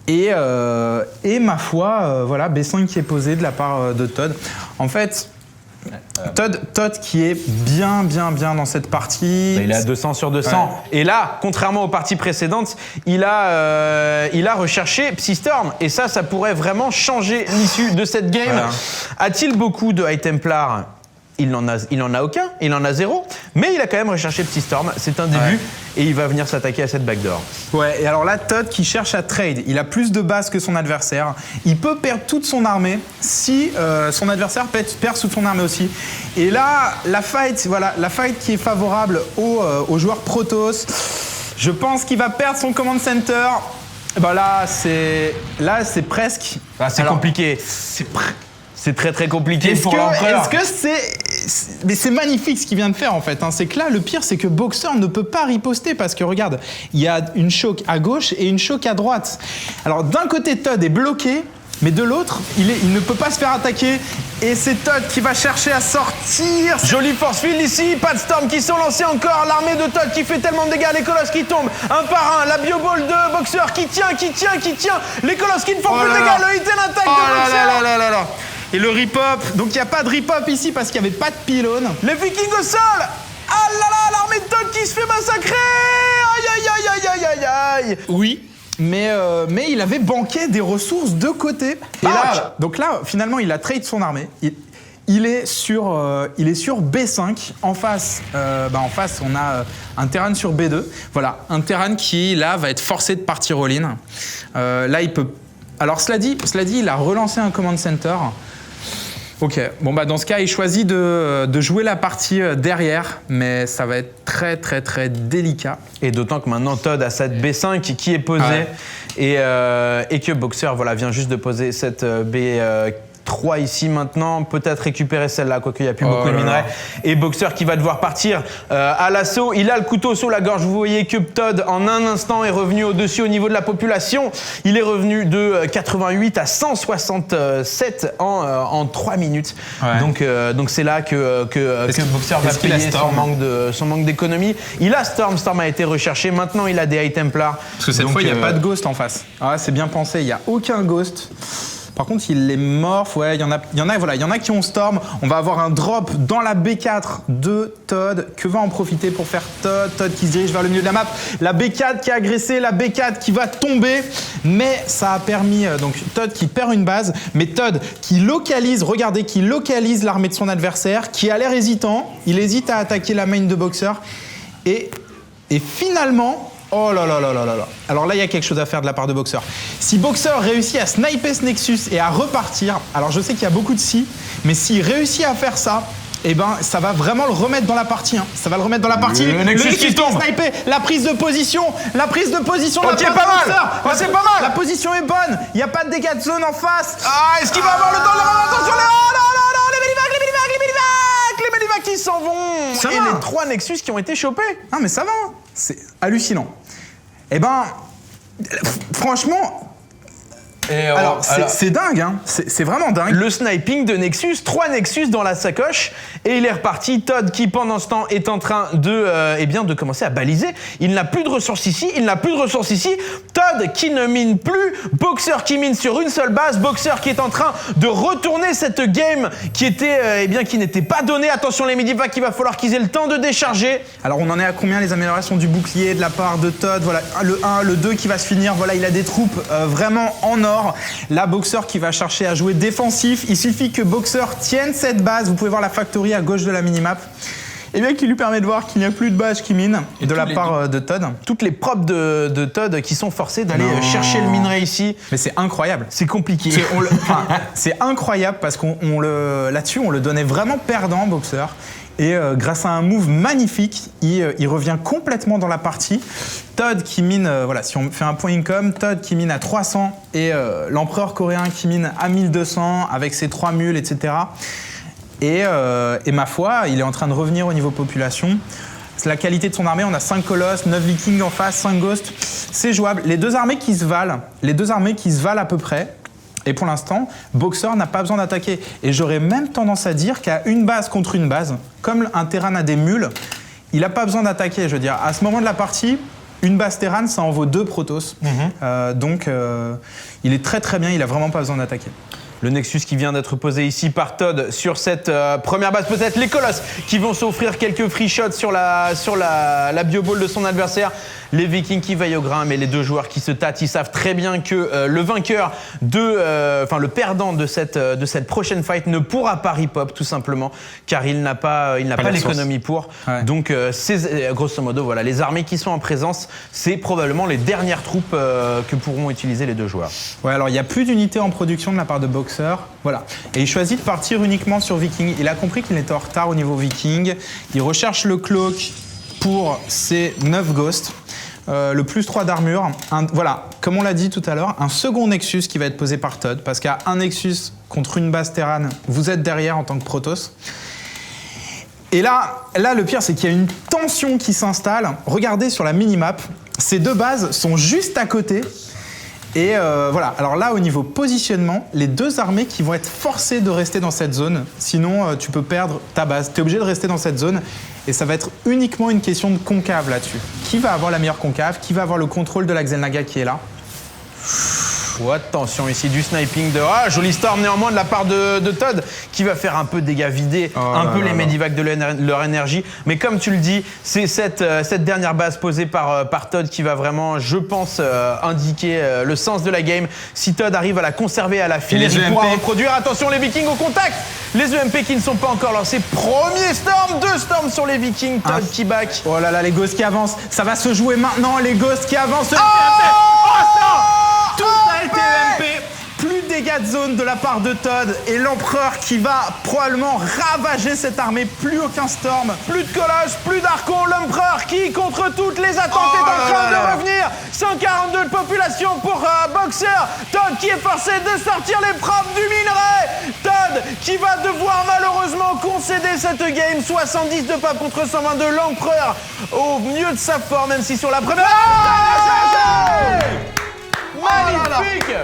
Et ma foi, voilà, B5 qui est posé de la part de Todd. En fait, Todd qui est bien dans cette partie. Il est à 200 sur 200. Ouais. Et là, contrairement aux parties précédentes, il a recherché Psystorm. Et ça pourrait vraiment changer l'issue de cette game. Voilà. A-t-il beaucoup de High Templar? Il n'en a aucun, il en a 0, mais il a quand même recherché Psystorm, c'est un début, et il va venir s'attaquer à cette backdoor. Ouais, et alors là, Todd qui cherche à trade, il a plus de base que son adversaire, il peut perdre toute son armée si son adversaire perd toute son armée aussi. Et là, la fight qui est favorable au joueur Protoss, je pense qu'il va perdre son command center. Là, c'est presque... c'est compliqué. C'est très compliqué pour l'empereur. Mais c'est magnifique ce qu'il vient de faire en fait. C'est que là, le pire, c'est que Boxer ne peut pas riposter parce que regarde, il y a une choke à gauche et une choke à droite. Alors d'un côté, Todd est bloqué, mais de l'autre, il ne peut pas se faire attaquer. Et c'est Todd qui va chercher à sortir. Joli force field ici, pas de storm qui sont lancés encore. L'armée de Todd qui fait tellement de dégâts, les colosses qui tombent un par un. La bioball de Boxer qui tient. Les colosses qui ne font plus de dégâts. Le hit and attack de Boxer. Et le rip-up, donc il n'y a pas de rip-up ici parce qu'il n'y avait pas de pylône. Les Vikings au sol. Ah là là, l'armée de Todd qui se fait massacrer. Aïe. Oui, mais il avait banqué des ressources de côté. Et donc là, finalement, il a trade son armée. Il est sur B5. En face, on a un Terran sur B2. Voilà, un Terran qui, là, va être forcé de partir all-in. Là, il peut... Alors, cela dit, il a relancé un command center. Ok, dans ce cas, il choisit de jouer la partie derrière, mais ça va être très délicat. Et d'autant que maintenant, Todd a cette B5 qui est posée et que Boxer vient juste de poser cette B3 ici maintenant, peut-être récupérer celle-là, quoique il n'y a plus beaucoup de minerais. Et Boxer qui va devoir partir à l'assaut. Il a le couteau sur la gorge. Vous voyez que Todd, en un instant, est revenu au-dessus au niveau de la population. Il est revenu de 88 à 167 en 3 minutes. Ouais. Donc c'est là que Boxer va payer son manque d'économie. Il a Storm a été recherché. Maintenant, il a des High Templar. Parce que cette fois, il n'y a pas de Ghost en face. C'est bien pensé, il n'y a aucun Ghost. Par contre, il les morph. Ouais, il y en a qui ont Storm. On va avoir un drop dans la B4 de Todd. Que va en profiter pour faire Todd? Todd qui se dirige vers le milieu de la map. La B4 qui a agressé, la B4 qui va tomber. Mais ça a permis donc Todd qui perd une base, mais Todd qui localise, regardez, qui localise l'armée de son adversaire, qui a l'air hésitant. Il hésite à attaquer la main de Boxer. Et finalement, oh là là là là là là. Alors là, il y a quelque chose à faire de la part de Boxer. Si Boxer réussit à sniper ce Nexus et à repartir, alors je sais qu'il y a beaucoup de si, mais s'il réussit à faire ça, eh ben, ça va vraiment le remettre dans la partie. Hein. Ça va le remettre dans la partie. Le Nexus qui tombe. Snipé, la prise de position de la part de pas mal. C'est pas mal. La position est bonne. Il n'y a pas de dégâts de zone en face. Ah, est-ce qu'il va avoir le temps de le attention là? Oh non, non, non, les Medivacs qui s'en vont. Ça et va. Les 3 Nexus qui ont été chopés. Non, mais ça va. C'est hallucinant. Eh ben, franchement... Alors, c'est dingue, hein. C'est vraiment dingue. Le sniping de Nexus, 3 Nexus dans la sacoche, et il est reparti. Todd qui, pendant ce temps, est en train de commencer à baliser. Il n'a plus de ressources ici, Todd qui ne mine plus, Boxer qui mine sur une seule base, Boxer qui est en train de retourner cette game qui était, qui n'était pas donnée. Attention les Medivacs, il va falloir qu'ils aient le temps de décharger. Alors, on en est à combien les améliorations du bouclier de la part de Todd? Voilà, le 1, le 2 qui va se finir. Voilà, il a des troupes vraiment en or. La Boxer qui va chercher à jouer défensif. Il suffit que Boxer tienne cette base. Vous pouvez voir la factory à gauche de la minimap. Et bien qui lui permet de voir qu'il n'y a plus de base qui mine de la part de Todd. Toutes les props de Todd qui sont forcés d'aller chercher le minerai ici. Mais c'est incroyable. C'est compliqué. C'est incroyable parce là-dessus on le donnait vraiment perdant Boxer. Et grâce à un move magnifique, il revient complètement dans la partie. Todd qui mine, si on fait un point income, Todd qui mine à 300 et l'empereur coréen qui mine à 1200 avec ses 3 mules, etc. Et ma foi, il est en train de revenir au niveau population. C'est la qualité de son armée, on a 5 colosses, 9 vikings en face, 5 ghosts. C'est jouable. Les deux armées qui se valent à peu près. Et pour l'instant, Boxer n'a pas besoin d'attaquer. Et j'aurais même tendance à dire qu'à une base contre une base, comme un Terran a des mules, il n'a pas besoin d'attaquer. Je veux dire, à ce moment de la partie, une base Terran, ça en vaut 2 Protoss. Donc, il est très très bien, il n'a vraiment pas besoin d'attaquer. Le Nexus qui vient d'être posé ici par Todd sur cette première base. Peut-être les Colosses qui vont s'offrir quelques free shots sur la bioball de son adversaire. Les Vikings qui veillent au grain, mais les deux joueurs qui se tâtent, ils savent très bien que le vainqueur le perdant de cette prochaine fight ne pourra pas rip-hop tout simplement, car il n'a pas l'économie pour. Ouais. Donc grosso modo, voilà, les armées qui sont en présence, c'est probablement les dernières troupes que pourront utiliser les deux joueurs. Ouais, alors il n'y a plus d'unités en production de la part de Boxer, voilà. Et il choisit de partir uniquement sur Viking. Il a compris qu'il était en retard au niveau Viking. Il recherche le cloak pour ses 9 ghosts. Le plus 3 d'armure. Voilà, comme on l'a dit tout à l'heure, un second Nexus qui va être posé par Todd, parce qu'à un Nexus contre une base Terran, vous êtes derrière en tant que Protoss. Et là, le pire, c'est qu'il y a une tension qui s'installe. Regardez sur la minimap, ces deux bases sont juste à côté. Et voilà, alors là, au niveau positionnement, les deux armées qui vont être forcées de rester dans cette zone, sinon tu peux perdre ta base. Tu es obligé de rester dans cette zone. Et ça va être uniquement une question de concave là-dessus. Qui va avoir la meilleure concave? Qui va avoir le contrôle de la Xel'Naga qui est là? Oh, attention ici du sniping de... Ah, joli storm néanmoins de la part de Todd qui va faire un peu de dégâts, vider les Medivacs de leur énergie. Mais comme tu le dis, c'est cette dernière base posée par Todd qui va vraiment, je pense, indiquer le sens de la game. Si Todd arrive à la conserver, à la filer, il pourra reproduire. Attention les Vikings au contact. Les EMP qui ne sont pas encore lancés. Premier storm, 2 storms sur les Vikings. Todd qui back. Oh là là, les Ghosts qui avancent. Ça va se jouer maintenant, les Ghosts qui avancent. Tout a été EMP, plus de dégâts de zone de la part de Todd et l'empereur qui va probablement ravager cette armée. Plus aucun storm, plus de colosses, plus d'archons. L'empereur qui, contre toutes les attentes, est en train de revenir. 142 de population pour Boxer. Todd qui est forcé de sortir les props du minerai. Todd qui va devoir malheureusement concéder cette game. 70 de pop contre 122. L'empereur au mieux de sa forme, même si sur la première... Magnifique!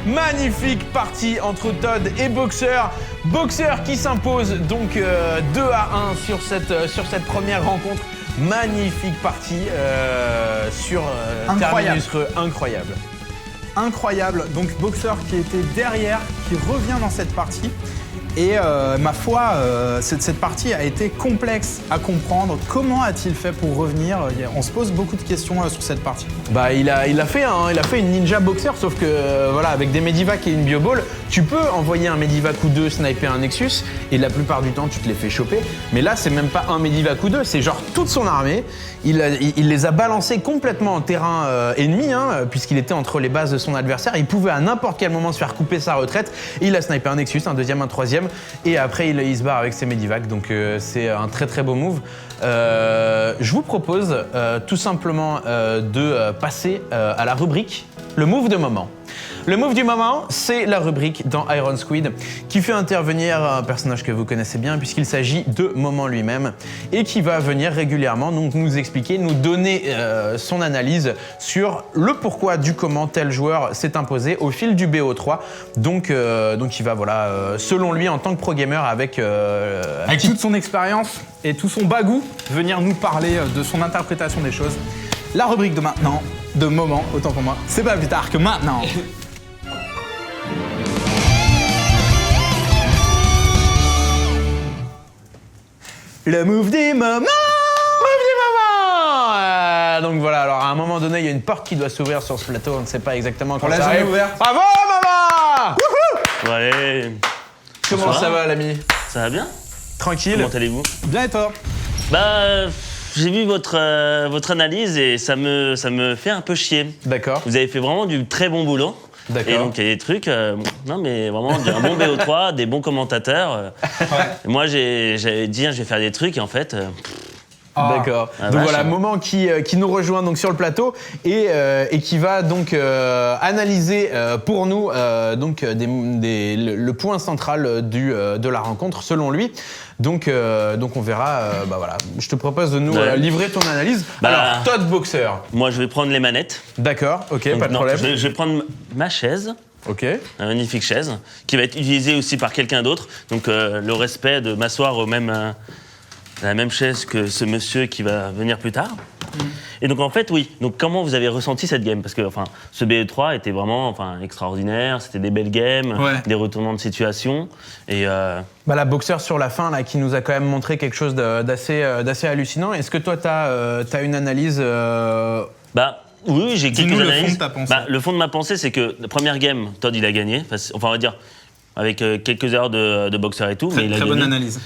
Magnifique partie entre Todd et Boxer. Boxer qui s'impose donc 2-1 sur cette première rencontre. Magnifique partie sur Terminus Re, incroyable. incroyable. Donc Boxer qui était derrière, qui revient dans cette partie. Et ma foi, cette partie a été complexe à comprendre. Comment a-t-il fait pour revenir? On se pose beaucoup de questions sur cette partie. Bah il a fait une ninja boxer, sauf que voilà, avec des medivacs et une bioball, tu peux envoyer un medivac ou deux sniper un Nexus et la plupart du temps tu te les fais choper. Mais là c'est même pas un medivac ou deux, c'est genre toute son armée. Il les a balancés complètement en terrain ennemi, puisqu'il était entre les bases de son adversaire. Il pouvait à n'importe quel moment se faire couper sa retraite. Et il a snipé un Nexus, un deuxième, un troisième. Et après il se barre avec ses medivacs. Donc c'est un très très beau move. Je vous propose tout simplement de passer à la rubrique le move de moment. Le move du moment, c'est la rubrique dans Iron Squid qui fait intervenir un personnage que vous connaissez bien puisqu'il s'agit de Moment lui-même et qui va venir régulièrement donc, nous expliquer, nous donner son analyse sur le pourquoi du comment tel joueur s'est imposé au fil du BO3. Donc il va, voilà, selon lui, en tant que pro gamer, avec toute son expérience et tout son bagou, venir nous parler de son interprétation des choses. La rubrique de maintenant, de moment, autant pour moi, c'est pas plus tard que maintenant. Le move du moment. Donc voilà, alors à un moment donné, il y a une porte qui doit s'ouvrir sur ce plateau, on ne sait pas exactement quand On l'a ça jamais arrive. ouverte. Bravo maman. Ouais. Comment ça va l'ami? Ça va bien? Tranquille. Comment allez-vous? Bien et toi? Bah, j'ai vu votre analyse et ça me fait un peu chier. D'accord. Vous avez fait vraiment du très bon boulot. D'accord. Et donc il y a des trucs, non mais vraiment un bon BO3, des bons commentateurs. Moi j'avais dit je vais faire des trucs et en fait. D'accord. Ah, donc vache. voilà, Moment qui nous rejoint donc sur le plateau et qui va donc analyser pour nous le point central de la rencontre selon lui. Donc on verra. Bah voilà, je te propose de nous livrer ton analyse. Alors Todd Boxer. Moi je vais prendre les manettes. D'accord. Ok, Donc, pas de non, problème. je vais prendre ma chaise. Ok. Une magnifique chaise qui va être utilisée aussi par quelqu'un d'autre. Donc le respect de m'asseoir à la même chaise que ce monsieur qui va venir plus tard. Et donc en fait, oui. Donc comment vous avez ressenti cette game? Parce que ce BE3 était vraiment extraordinaire. C'était des belles games, des retournements de situation. Et Bah, la Boxer sur la fin là, qui nous a quand même montré quelque chose d'assez hallucinant. Est-ce que toi, t'as une analyse oui, j'ai quelques Dis-nous analyses. le fond de ta pensée. Le fond de ma pensée, c'est que la première game, Todd, il a gagné. Enfin, on va dire avec quelques erreurs de Boxer et tout, mais il a Très gagné. bonne analyse.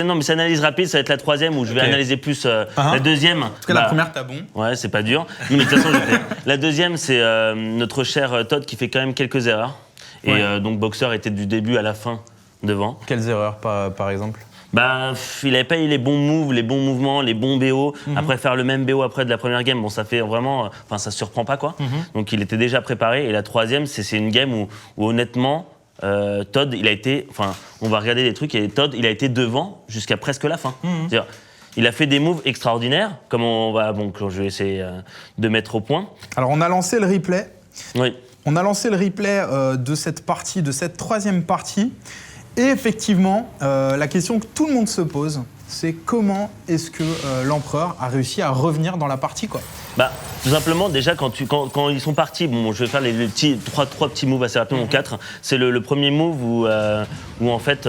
Non, mais c'est analyse rapide, ça va être la troisième où je vais analyser plus la deuxième. En tout cas, la première, t'as bon. Ouais, c'est pas dur. Mais de toute façon, je fais. La deuxième, c'est notre cher Todd qui fait quand même quelques erreurs. Et donc Boxer était du début à la fin devant. quelles erreurs par exemple? Il avait pas eu les bons moves, les bons mouvements, les bons BO. Après, faire le même BO après de la première game, bon, ça fait vraiment. Ça surprend pas, quoi. Donc, il était déjà préparé. Et la troisième, c'est une game où honnêtement, Todd, il a été. On va regarder des trucs et Todd, il a été devant jusqu'à presque la fin. C'est-à-dire, il a fait des moves extraordinaires, comme quand je vais essayer de mettre au point. Alors, on a lancé le replay. Oui. On a lancé le replay de cette partie, de cette troisième partie. Et effectivement, la question que tout le monde se pose, c'est comment est-ce que l'empereur a réussi à revenir dans la partie, quoi. Tout simplement, déjà, quand ils sont partis, bon, je vais faire les petits, trois petits moves assez rapidement, 4. C'est le premier move où en fait,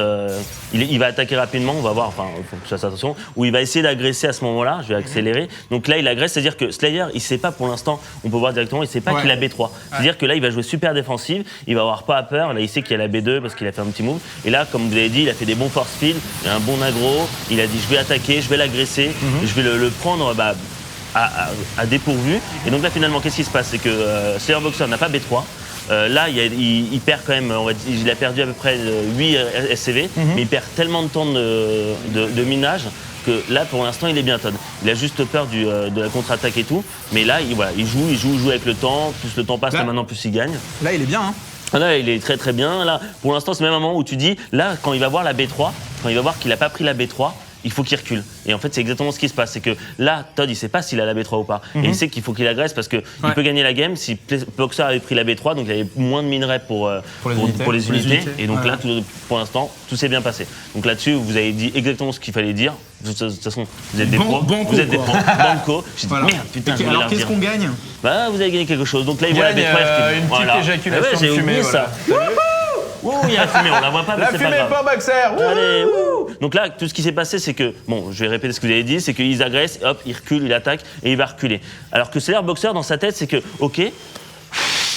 il va attaquer rapidement, on va voir, il faut que je fasse attention, où il va essayer d'agresser à ce moment-là, je vais accélérer. Donc là, il agresse, c'est-à-dire que Slayer, il sait pas pour l'instant, on peut voir directement, il sait pas qu'il a B3. C'est-à-dire que là, il va jouer super défensive, il va avoir pas peur, là, il sait qu'il y a la B2 parce qu'il a fait un petit move. Et là, comme vous avez dit, il a fait des bons force field, il a un bon aggro, il a dit je vais attaquer, je vais l'agresser, je vais le prendre, à dépourvu. Et donc là, finalement, qu'est-ce qui se passe? C'est que Slayer Boxer n'a pas B3. Là, il perd quand même, il a perdu à peu près 8 SCV, mais il perd tellement de temps de minage que là, pour l'instant, il est bien Todd. Il a juste peur de la contre-attaque et tout. Mais là, il joue avec le temps. Plus le temps passe, là, maintenant, plus il gagne. Là, il est bien, Là, il est très très bien. Là, pour l'instant, c'est le même moment où tu dis, là, quand il va voir la B3, quand il va voir qu'il n'a pas pris la B3, il faut qu'il recule. Et en fait, c'est exactement ce qui se passe. C'est que là, Todd, il sait pas s'il a la B3 ou pas. Et il sait qu'il faut qu'il agresse parce qu'il peut gagner la game si Boxer avait pris la B3, donc il avait moins de minerais pour les unités. Et donc là, pour l'instant, tout s'est bien passé. Donc là-dessus, vous avez dit exactement ce qu'il fallait dire. De toute façon, vous êtes des pros. Vous êtes des pros. Banco. J'ai dit, merde, putain, alors qu'est-ce qu'on gagne? Bah, vous avez gagné quelque chose. Donc là, il voit la B3, il recule. une petite éjaculation j'ai de fumée, oublié ça. Ouh, il y a la fumée, on la voit pas, mais La c'est pas fumée grave. pour Boxer. Allez, wouh. Donc là, tout ce qui s'est passé, c'est que, bon, je vais répéter ce que vous avez dit, c'est qu'ils agressent, hop, il recule, il attaque et il va reculer. Alors que Slayer Boxer, dans sa tête, c'est que, ok,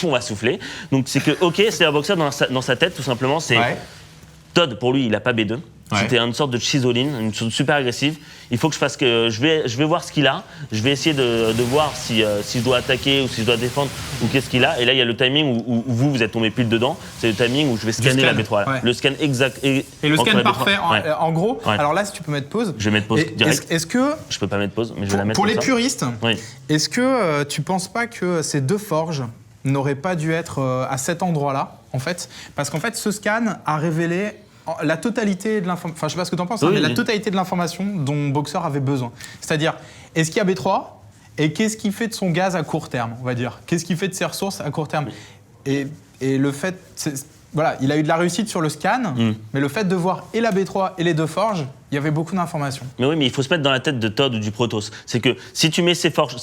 on va souffler. Donc c'est que, ok, Slayer Boxer, dans sa tête, tout simplement, c'est Todd, pour lui, il a pas B2. C'était une sorte de chisoline, une sorte super agressive. Il faut que je fasse que je vais voir ce qu'il a. Je vais essayer de voir si je dois attaquer ou si je dois défendre ou qu'est-ce qu'il a. Et là, il y a le timing où vous êtes tombé pile dedans. C'est le timing où je vais scanner la B3. Ouais. Le scan exact. Et le entre scan la B3. parfait, Ouais. en gros. Ouais. Alors là, si tu peux mettre pause. Je vais mettre pause direct. Est-ce que, Je peux pas mettre pause, mais je vais la mettre pour comme les ça. puristes, Oui. est-ce que tu penses pas que ces deux forges n'auraient pas dû être à cet endroit-là, en fait? Parce qu'en fait, ce scan a révélé la totalité de l'information. Enfin, je sais pas ce que tu en penses, Oui, mais la oui. totalité de l'information dont Boxer avait besoin. C'est-à-dire, est-ce qu'il y a B3 et qu'est-ce qu'il fait de son gaz à court terme, on va dire? Qu'est-ce qu'il fait de ses ressources à court terme? Et le fait, voilà, il a eu de la réussite sur le scan, mais le fait de voir et la B3 et les deux forges, il y avait beaucoup d'informations. Mais oui, mais il faut se mettre dans la tête de Todd ou du Protoss. C'est que si tu mets ces forges,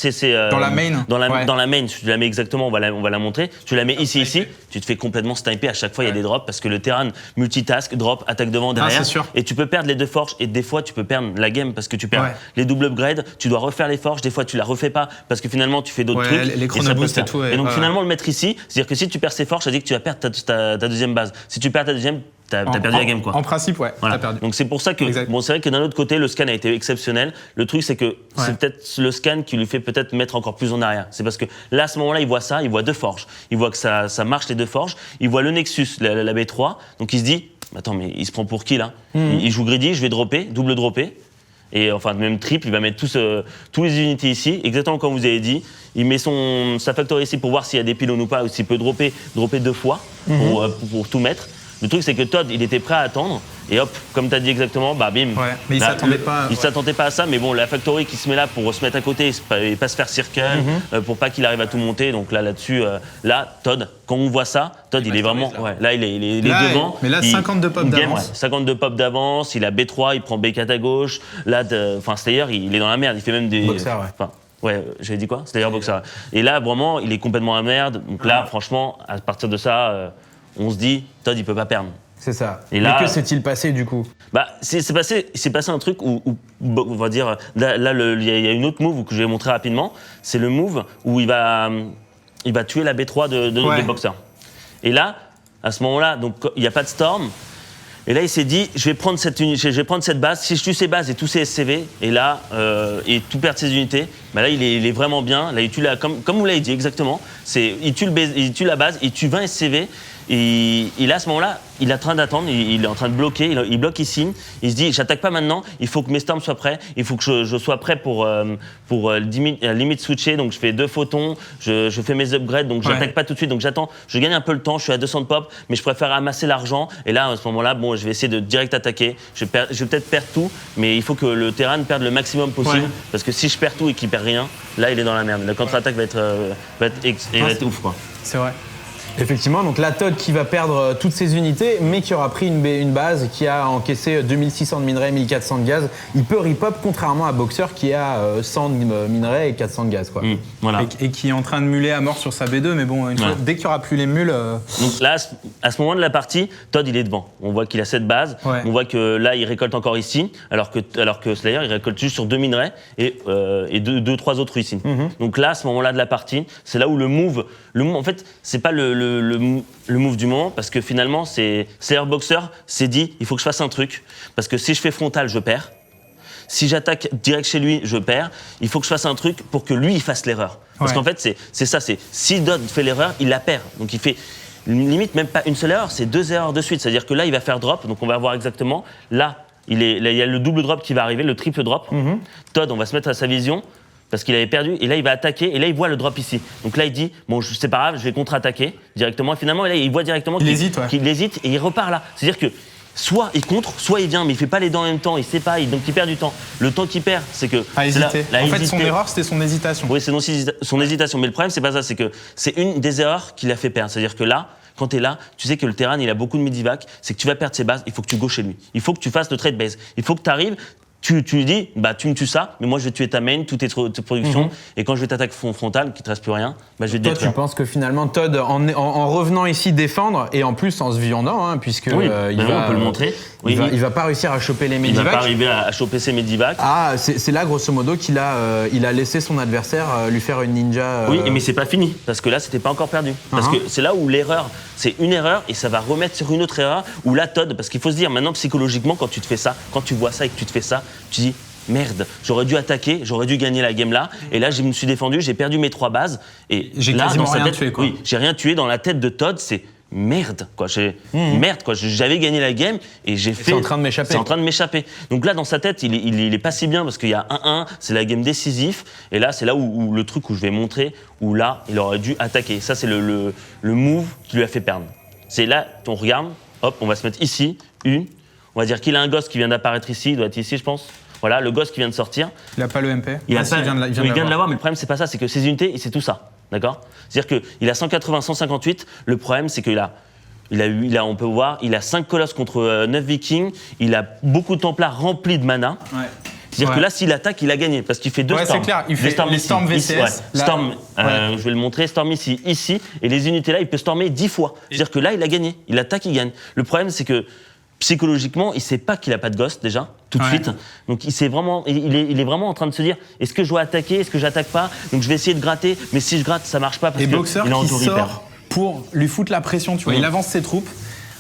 Dans la main. dans la Ouais. main, si tu la mets exactement, on va la montrer. Tu la mets ici, tu te fais complètement sniper. À chaque fois, il y a des drops parce que le terrain multitask, drop, attaque devant, derrière. c'est sûr. Et tu peux perdre les deux forges et des fois tu peux perdre la game parce que tu perds Ouais. les double upgrades. Tu dois refaire les forges. Des fois, tu la refais pas parce que finalement, tu fais d'autres Ouais, trucs. les et chrono ça peut boost se et faire. tout, ouais. Et donc Ouais. finalement, le mettre ici, c'est-à-dire que si tu perds ces forges, ça dit que tu vas perdre ta deuxième base. Si tu perds ta deuxième, t'as perdu la game, quoi. En principe, ouais, Voilà. t'as perdu. Donc c'est pour ça que Exact. bon, c'est vrai que d'un autre côté le scan a été exceptionnel. Le truc c'est que c'est peut-être le scan qui lui fait peut-être mettre encore plus en arrière. C'est parce que là à ce moment-là il voit ça, il voit deux forges, il voit que ça marche les deux forges, il voit le Nexus, la B3, donc il se dit attends mais il se prend pour qui là? Il joue greedy, je vais dropper, double dropper. Et enfin même triple, il va mettre tous les unités ici, exactement comme vous avez dit. Il met sa factory ici pour voir s'il y a des pylônes ou pas, ou s'il peut dropper deux fois pour tout mettre. Le truc c'est que Todd il était prêt à attendre et hop comme tu as dit exactement bah bim. Ouais, mais il Là, s'attendait pas. Il s'attendait pas à ça, mais bon la factory qui se met là pour se mettre à côté et pas se faire circle pour pas qu'il arrive à tout monter. Donc là-dessus Todd quand on voit ça, Todd il est vraiment là il est Là, devant. mais là, 52 pop il game, d'avance. 52 pop d'avance, il a B3, il prend B4 à gauche. Là enfin Slayer il est dans la merde, il fait même des Boxer, ouais. Enfin, ouais, j'avais dit quoi? Slayer Boxer. Et là vraiment, il est complètement à merde. Donc là franchement, à partir de ça on se dit Todd il peut pas perdre. C'est ça. Et là- Mais que s'est-il passé du coup? Bah, il s'est passé un truc où on va dire, là, il y a une autre move que je vais montrer rapidement. C'est le move où il va tuer la B3 de Boxer. Et là, à ce moment-là, donc il n'y a pas de storm. Et là, il s'est dit, je vais prendre cette base. Si je tue ces bases et tous ces SCV, et là, et tout perdre ses unités, bah là, il est vraiment bien. Là, il tue comme vous l'avez dit exactement. Il tue la base, il tue 20 SCV. Et là, à ce moment-là, il est en train d'attendre, il est en train de bloquer, il bloque ici. Il se dit, j'attaque pas maintenant, il faut que mes storms soient prêts, il faut que je sois prêt pour limite switcher. Donc je fais 2 photons, je fais mes upgrades, donc j'attaque pas tout de suite. Donc j'attends, je gagne un peu le temps, je suis à 200 de pop, mais je préfère amasser l'argent. Et là, à ce moment-là, bon, je vais essayer de direct attaquer. Je vais peut-être perdre tout, mais il faut que le terrain perde le maximum possible. Ouais. Parce que si je perds tout et qu'il perd rien, là, il est dans la merde. La contre-attaque va être ouf, quoi. C'est vrai. Effectivement, donc la Todd qui va perdre toutes ses unités, mais qui aura pris une base, qui a encaissé 2600 de minerais, 1400 de gaz. Il peut rip-up, contrairement à Boxer qui a 100 de minerais et 400 de gaz, quoi. Voilà. Et qui est en train de muler à mort sur sa B2, mais bon, une fois, dès qu'il n'y aura plus les mules. Donc là, à ce moment de la partie, Todd il est devant. On voit qu'il a cette base. Ouais. On voit que là, il récolte encore ici, alors que Slayer il récolte juste sur 2 minerais et 2-3 autres ici. Donc là, à ce moment-là de la partie, c'est là où le move en fait, c'est pas le move du moment parce que finalement, Slayer Boxer s'est dit, il faut que je fasse un truc parce que si je fais frontal, je perds. Si j'attaque direct chez lui, je perds. Il faut que je fasse un truc pour que lui, il fasse l'erreur. Parce qu'en fait, c'est ça. Si Dodd fait l'erreur, il la perd. Donc il fait limite même pas une seule erreur, c'est 2 erreurs de suite. C'est-à-dire que là, il va faire drop. Donc on va voir exactement. Là, il y a le double drop qui va arriver, le triple drop. Todd, on va se mettre à sa vision parce qu'il avait perdu. Et là, il va attaquer. Et là, il voit le drop ici. Donc là, il dit, bon, c'est pas grave, je vais contre-attaquer directement. Et finalement, là, il voit directement qu'il hésite et il repart là. C'est-à-dire que soit il contre, soit il vient, mais il fait pas les deux en même temps, il sait pas, donc il perd du temps. Le temps qu'il perd, c'est que. À c'est là- hésiter. là, En fait, hésiter. son erreur, c'était son hésitation. Oui, c'est son hésitation. Mais le problème, c'est pas ça, c'est que c'est une des erreurs qui l'a fait perdre. C'est-à-dire que là, quand tu es là, tu sais que le terrain, il a beaucoup de medivac, c'est que tu vas perdre ses bases, il faut que tu go chez lui. Il faut que tu fasses le trade base. Il faut que tu arrives. Tu lui dis, tu me tues ça, mais moi je vais tuer ta main, toutes tes productions, et quand je vais t'attaquer frontal, qu'il te reste plus rien, je vais te Toi, détruire. tu penses que finalement Todd, en revenant ici défendre, et en plus en se viandant, hein, puisque Oui, il mais va, on peut le montrer. Oui, il va pas réussir à choper les il va pas medivacs. arriver à choper ses medivacs. Ah, c'est là grosso modo qu'il a laissé son adversaire lui faire une ninja. Oui, mais c'est pas fini, parce que là, c'était pas encore perdu. Parce que c'est là où l'erreur, c'est une erreur, et ça va remettre sur une autre erreur, où là, Todd, parce qu'il faut se dire, maintenant, psychologiquement, quand tu te fais ça, quand tu vois ça et que tu te fais ça, tu dis, merde, j'aurais dû attaquer, j'aurais dû gagner la game là, et là, je me suis défendu, j'ai perdu mes 3 bases, et J'ai là, quasiment dans sa rien tête, tué, quoi. oui, j'ai rien tué, dans la tête de Todd, c'est merde, quoi. Merde, quoi. J'avais gagné la game et j'ai fait. C'est en train de m'échapper. C'est en train de m'échapper. Donc là, dans sa tête, il est pas si bien parce qu'il y a 1-1, c'est la game décisif. Et là, c'est là où le truc où je vais montrer, où là, il aurait dû attaquer. Ça, c'est le move qui lui a fait perdre. C'est là, on regarde, hop, on va se mettre ici, on va dire qu'il a un gosse qui vient d'apparaître ici, il doit être ici, je pense. Voilà, le gosse qui vient de sortir. Il a pas le MP. Il, Ah, a si, pas- il vient de il vient de l'avoir. l'avoir, mais le problème, c'est pas ça, c'est que ses unités, c'est tout ça. D'accord ? C'est-à-dire qu'il a 180, 158. Le problème, c'est on peut voir, il a 5 colosses contre 9 vikings. Il a beaucoup de templars remplis de mana. Ouais. C'est-à-dire Ouais. que là, s'il attaque, il a gagné. Parce qu'il fait 2 Ouais, storms. c'est clair, il fait les ici, storms ici, VCS, ouais. là- Storm, ouais. je vais le montrer. Storm ici. Et les unités là, il peut stormer 10 fois. C'est-à-dire que là, il a gagné. Il attaque, il gagne. Le problème, c'est que psychologiquement, il sait pas qu'il a pas de ghost déjà, tout de Ouais. suite. Donc il est vraiment en train de se dire, est-ce que je dois attaquer, est-ce que j'attaque pas ? Donc je vais essayer de gratter, mais si je gratte, ça marche pas parce Et que Boxer il est en qui tour hyper. sort pour lui foutre la pression, tu vois. Il avance ses troupes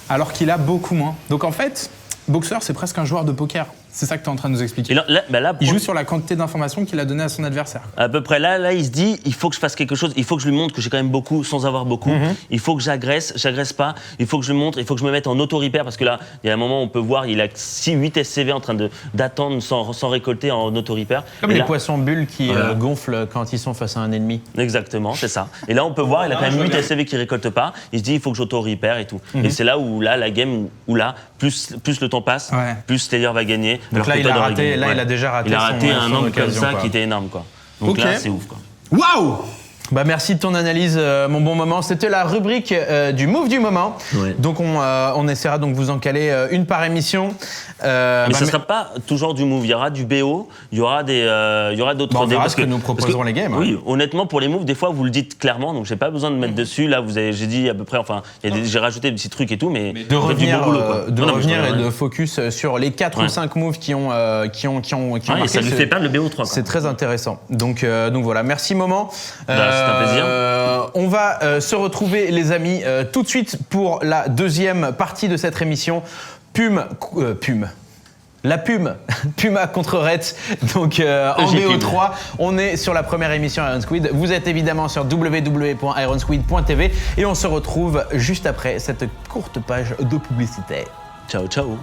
alors qu'il a beaucoup moins. Donc en fait, Boxer, c'est presque un joueur de poker. C'est ça que tu es en train de nous expliquer. Et là, Il joue sur la quantité d'informations qu'il a données à son adversaire. à peu près là, il se dit, il faut que je fasse quelque chose, il faut que je lui montre que j'ai quand même beaucoup sans avoir beaucoup, il faut que j'agresse pas, il faut que je lui montre, il faut que je me mette en auto-repair parce que là, il y a un moment où on peut voir, il a 8 SCV en train d'attendre sans récolter en auto-repair. Comme Et les là- poissons bulles qui Voilà. gonflent quand ils sont face à un ennemi. Exactement, c'est ça. Et là, on peut voir, il a quand même 8 SCV qui récolte pas. Il se dit, il faut que j'auto-repair et tout. Et c'est là où la game, où là, plus le temps passe, Ouais. plus Steyer va gagner. Donc alors là, que il Todd a aura raté, gagné. là, il a déjà raté Il a raté son un angle comme occasion, ça quoi. qui était énorme, quoi. Donc Ok. là, c'est ouf, quoi. Waouh! Bah merci de ton analyse, mon bon moment. C'était la rubrique du move du moment. Ouais. Donc on essaiera donc de vous en caler une par émission. Mais ça ne sera pas toujours du move. Il y aura du BO, il y aura d'autres Bah, on verra parce ce que nous proposeront les games, Oui, honnêtement, pour les moves, des fois, vous le dites clairement, donc j'ai pas besoin de mettre dessus. Là, j'ai dit à peu près, enfin, j'ai rajouté des petits trucs et tout, mais de revenir, boulot, quoi. de Non, non, mais revenir je et t'en ai de focus sur les 4 ou Ouais. 5 moves qui ont Ouais, marqué. et ça lui C'est- fait perdre le BO3. quoi. C'est très intéressant. Donc voilà, merci moment. Bah, c'est un plaisir. On va se retrouver les amis tout de suite pour la deuxième partie de cette émission. La Puma contre Ret, donc en EG Pub. BO3. On est sur la première émission Iron Squid. Vous êtes évidemment sur www.ironsquid.tv et on se retrouve juste après cette courte page de publicité. Ciao, ciao.